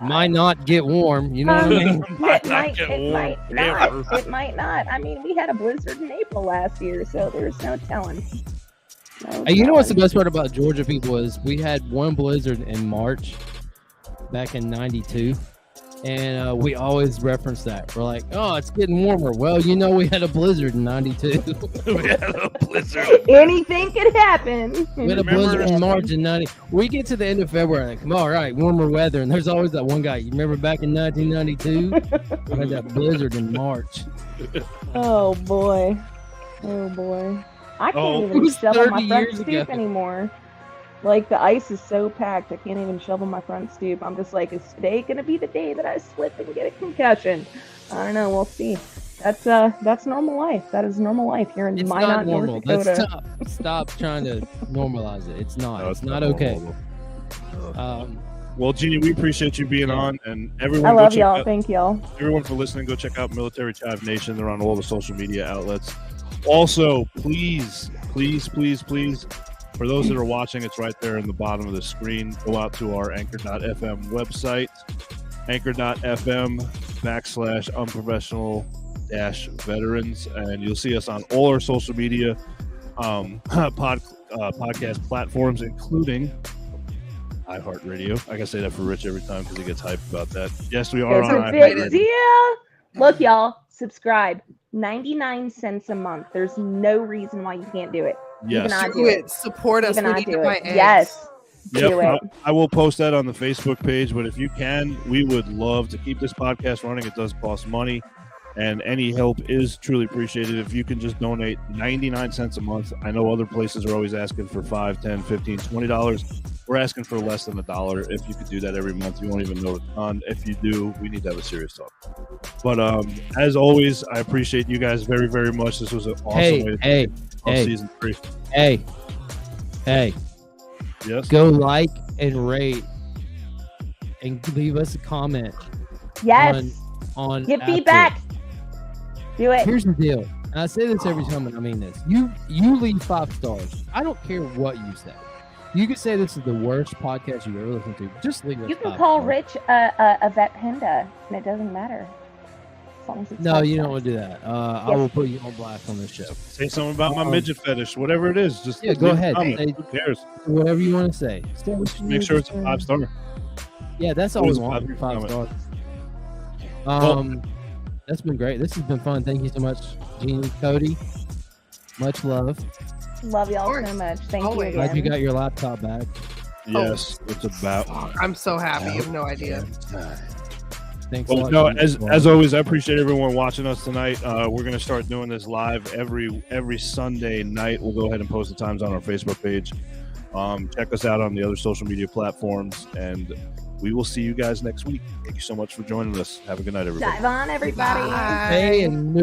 Minot get warm. You know what I mean? It might not. I mean, we had a blizzard in April last year, so there's no telling. You know what's the best part about Georgia people is we had one blizzard in March back in '92, and we always reference that. We're like, "Oh, it's getting warmer." Well, we had a blizzard in '92. We had a blizzard. Anything could happen. We had a Remember- blizzard in March in '90. We get to the end of February, like, all right, warmer weather, and there's always that one guy. You remember back in 1992? We had that blizzard in March. Oh boy. I can't Oh, it even was shovel 30 my front years stoop ago. anymore. Like, the ice is so packed, I can't even shovel my front stoop. I'm just like, is today gonna be the day that I slip and get a concussion? I don't know. We'll see. That's normal life. That is normal life here in It's Minot, not normal. North Dakota. Let's stop trying to normalize it. It's not. No, it's not okay. normal. Well, Jeannie, we appreciate you being on, and everyone. I go love check y'all. out- Thank y'all. Everyone for listening. Go check out Military Chive Nation. They're on all the social media outlets. Also, please, for those that are watching, it's right there in the bottom of the screen. Go out to our anchor.fm website, anchor.fm/unprofessional-veterans, and you'll see us on all our social media podcast platforms, including iHeartRadio. I can say that for Rich every time because he gets hyped about that. Yes, we are It's on a big iHeartRadio. deal. Look, y'all, subscribe. 99 cents a month. There's no reason why you can't do it. Yes. Even I Do do it. it. Support us. Even We I need to do buy it. eggs. Yes. Yep, Do it. I will post that on the Facebook page, but if you can, we would love to keep this podcast running. It does cost money. and any help is truly appreciated. If you can just donate 99 cents a month. I know other places are always asking for $5, $10, $15, $20. We're asking for less than $1. If you could do that every month, you won't even know it's on. If you do, we need to have a serious talk. But as always, I appreciate you guys very, very much. This was an awesome way to season 3. Hey, Yes. go like and rate and leave us a comment. Yes. On Give Apple. feedback. Do it. Here's the deal. And I say this every time, and I mean this. You leave 5 stars. I don't care what you say. You can say this is the worst podcast you've ever listened to. Just leave us You can 5 call stars. Rich a vet panda, and it doesn't matter. As long as it's No, 5 you don't stars. want to do that. I will put you on blast on this show. Say something about my midget fetish, whatever it is. Just Yeah, go leave a ahead. comment. Say- Who cares? Whatever you want to say. Just make sure it's a 5-star. Yeah, that's all we Always want. 5 5 comment. stars. That's been great. This has been fun. Thank you so much, Jeannie, Cody. Much love. Love y'all Of so course. much. Thank Always. you Glad you again. got your laptop back. Yes, it's about. I'm so happy. You have no idea. Thanks a Well, lot. no, Jeannie. as always, I appreciate everyone watching us tonight. We're going to start doing this live every Sunday night. We'll go ahead and post the times on our Facebook page. Check us out on the other social media platforms, and we will see you guys next week. Thank you so much for joining us. Have a good night, everybody. Dive on, everybody. Bye. Hey, and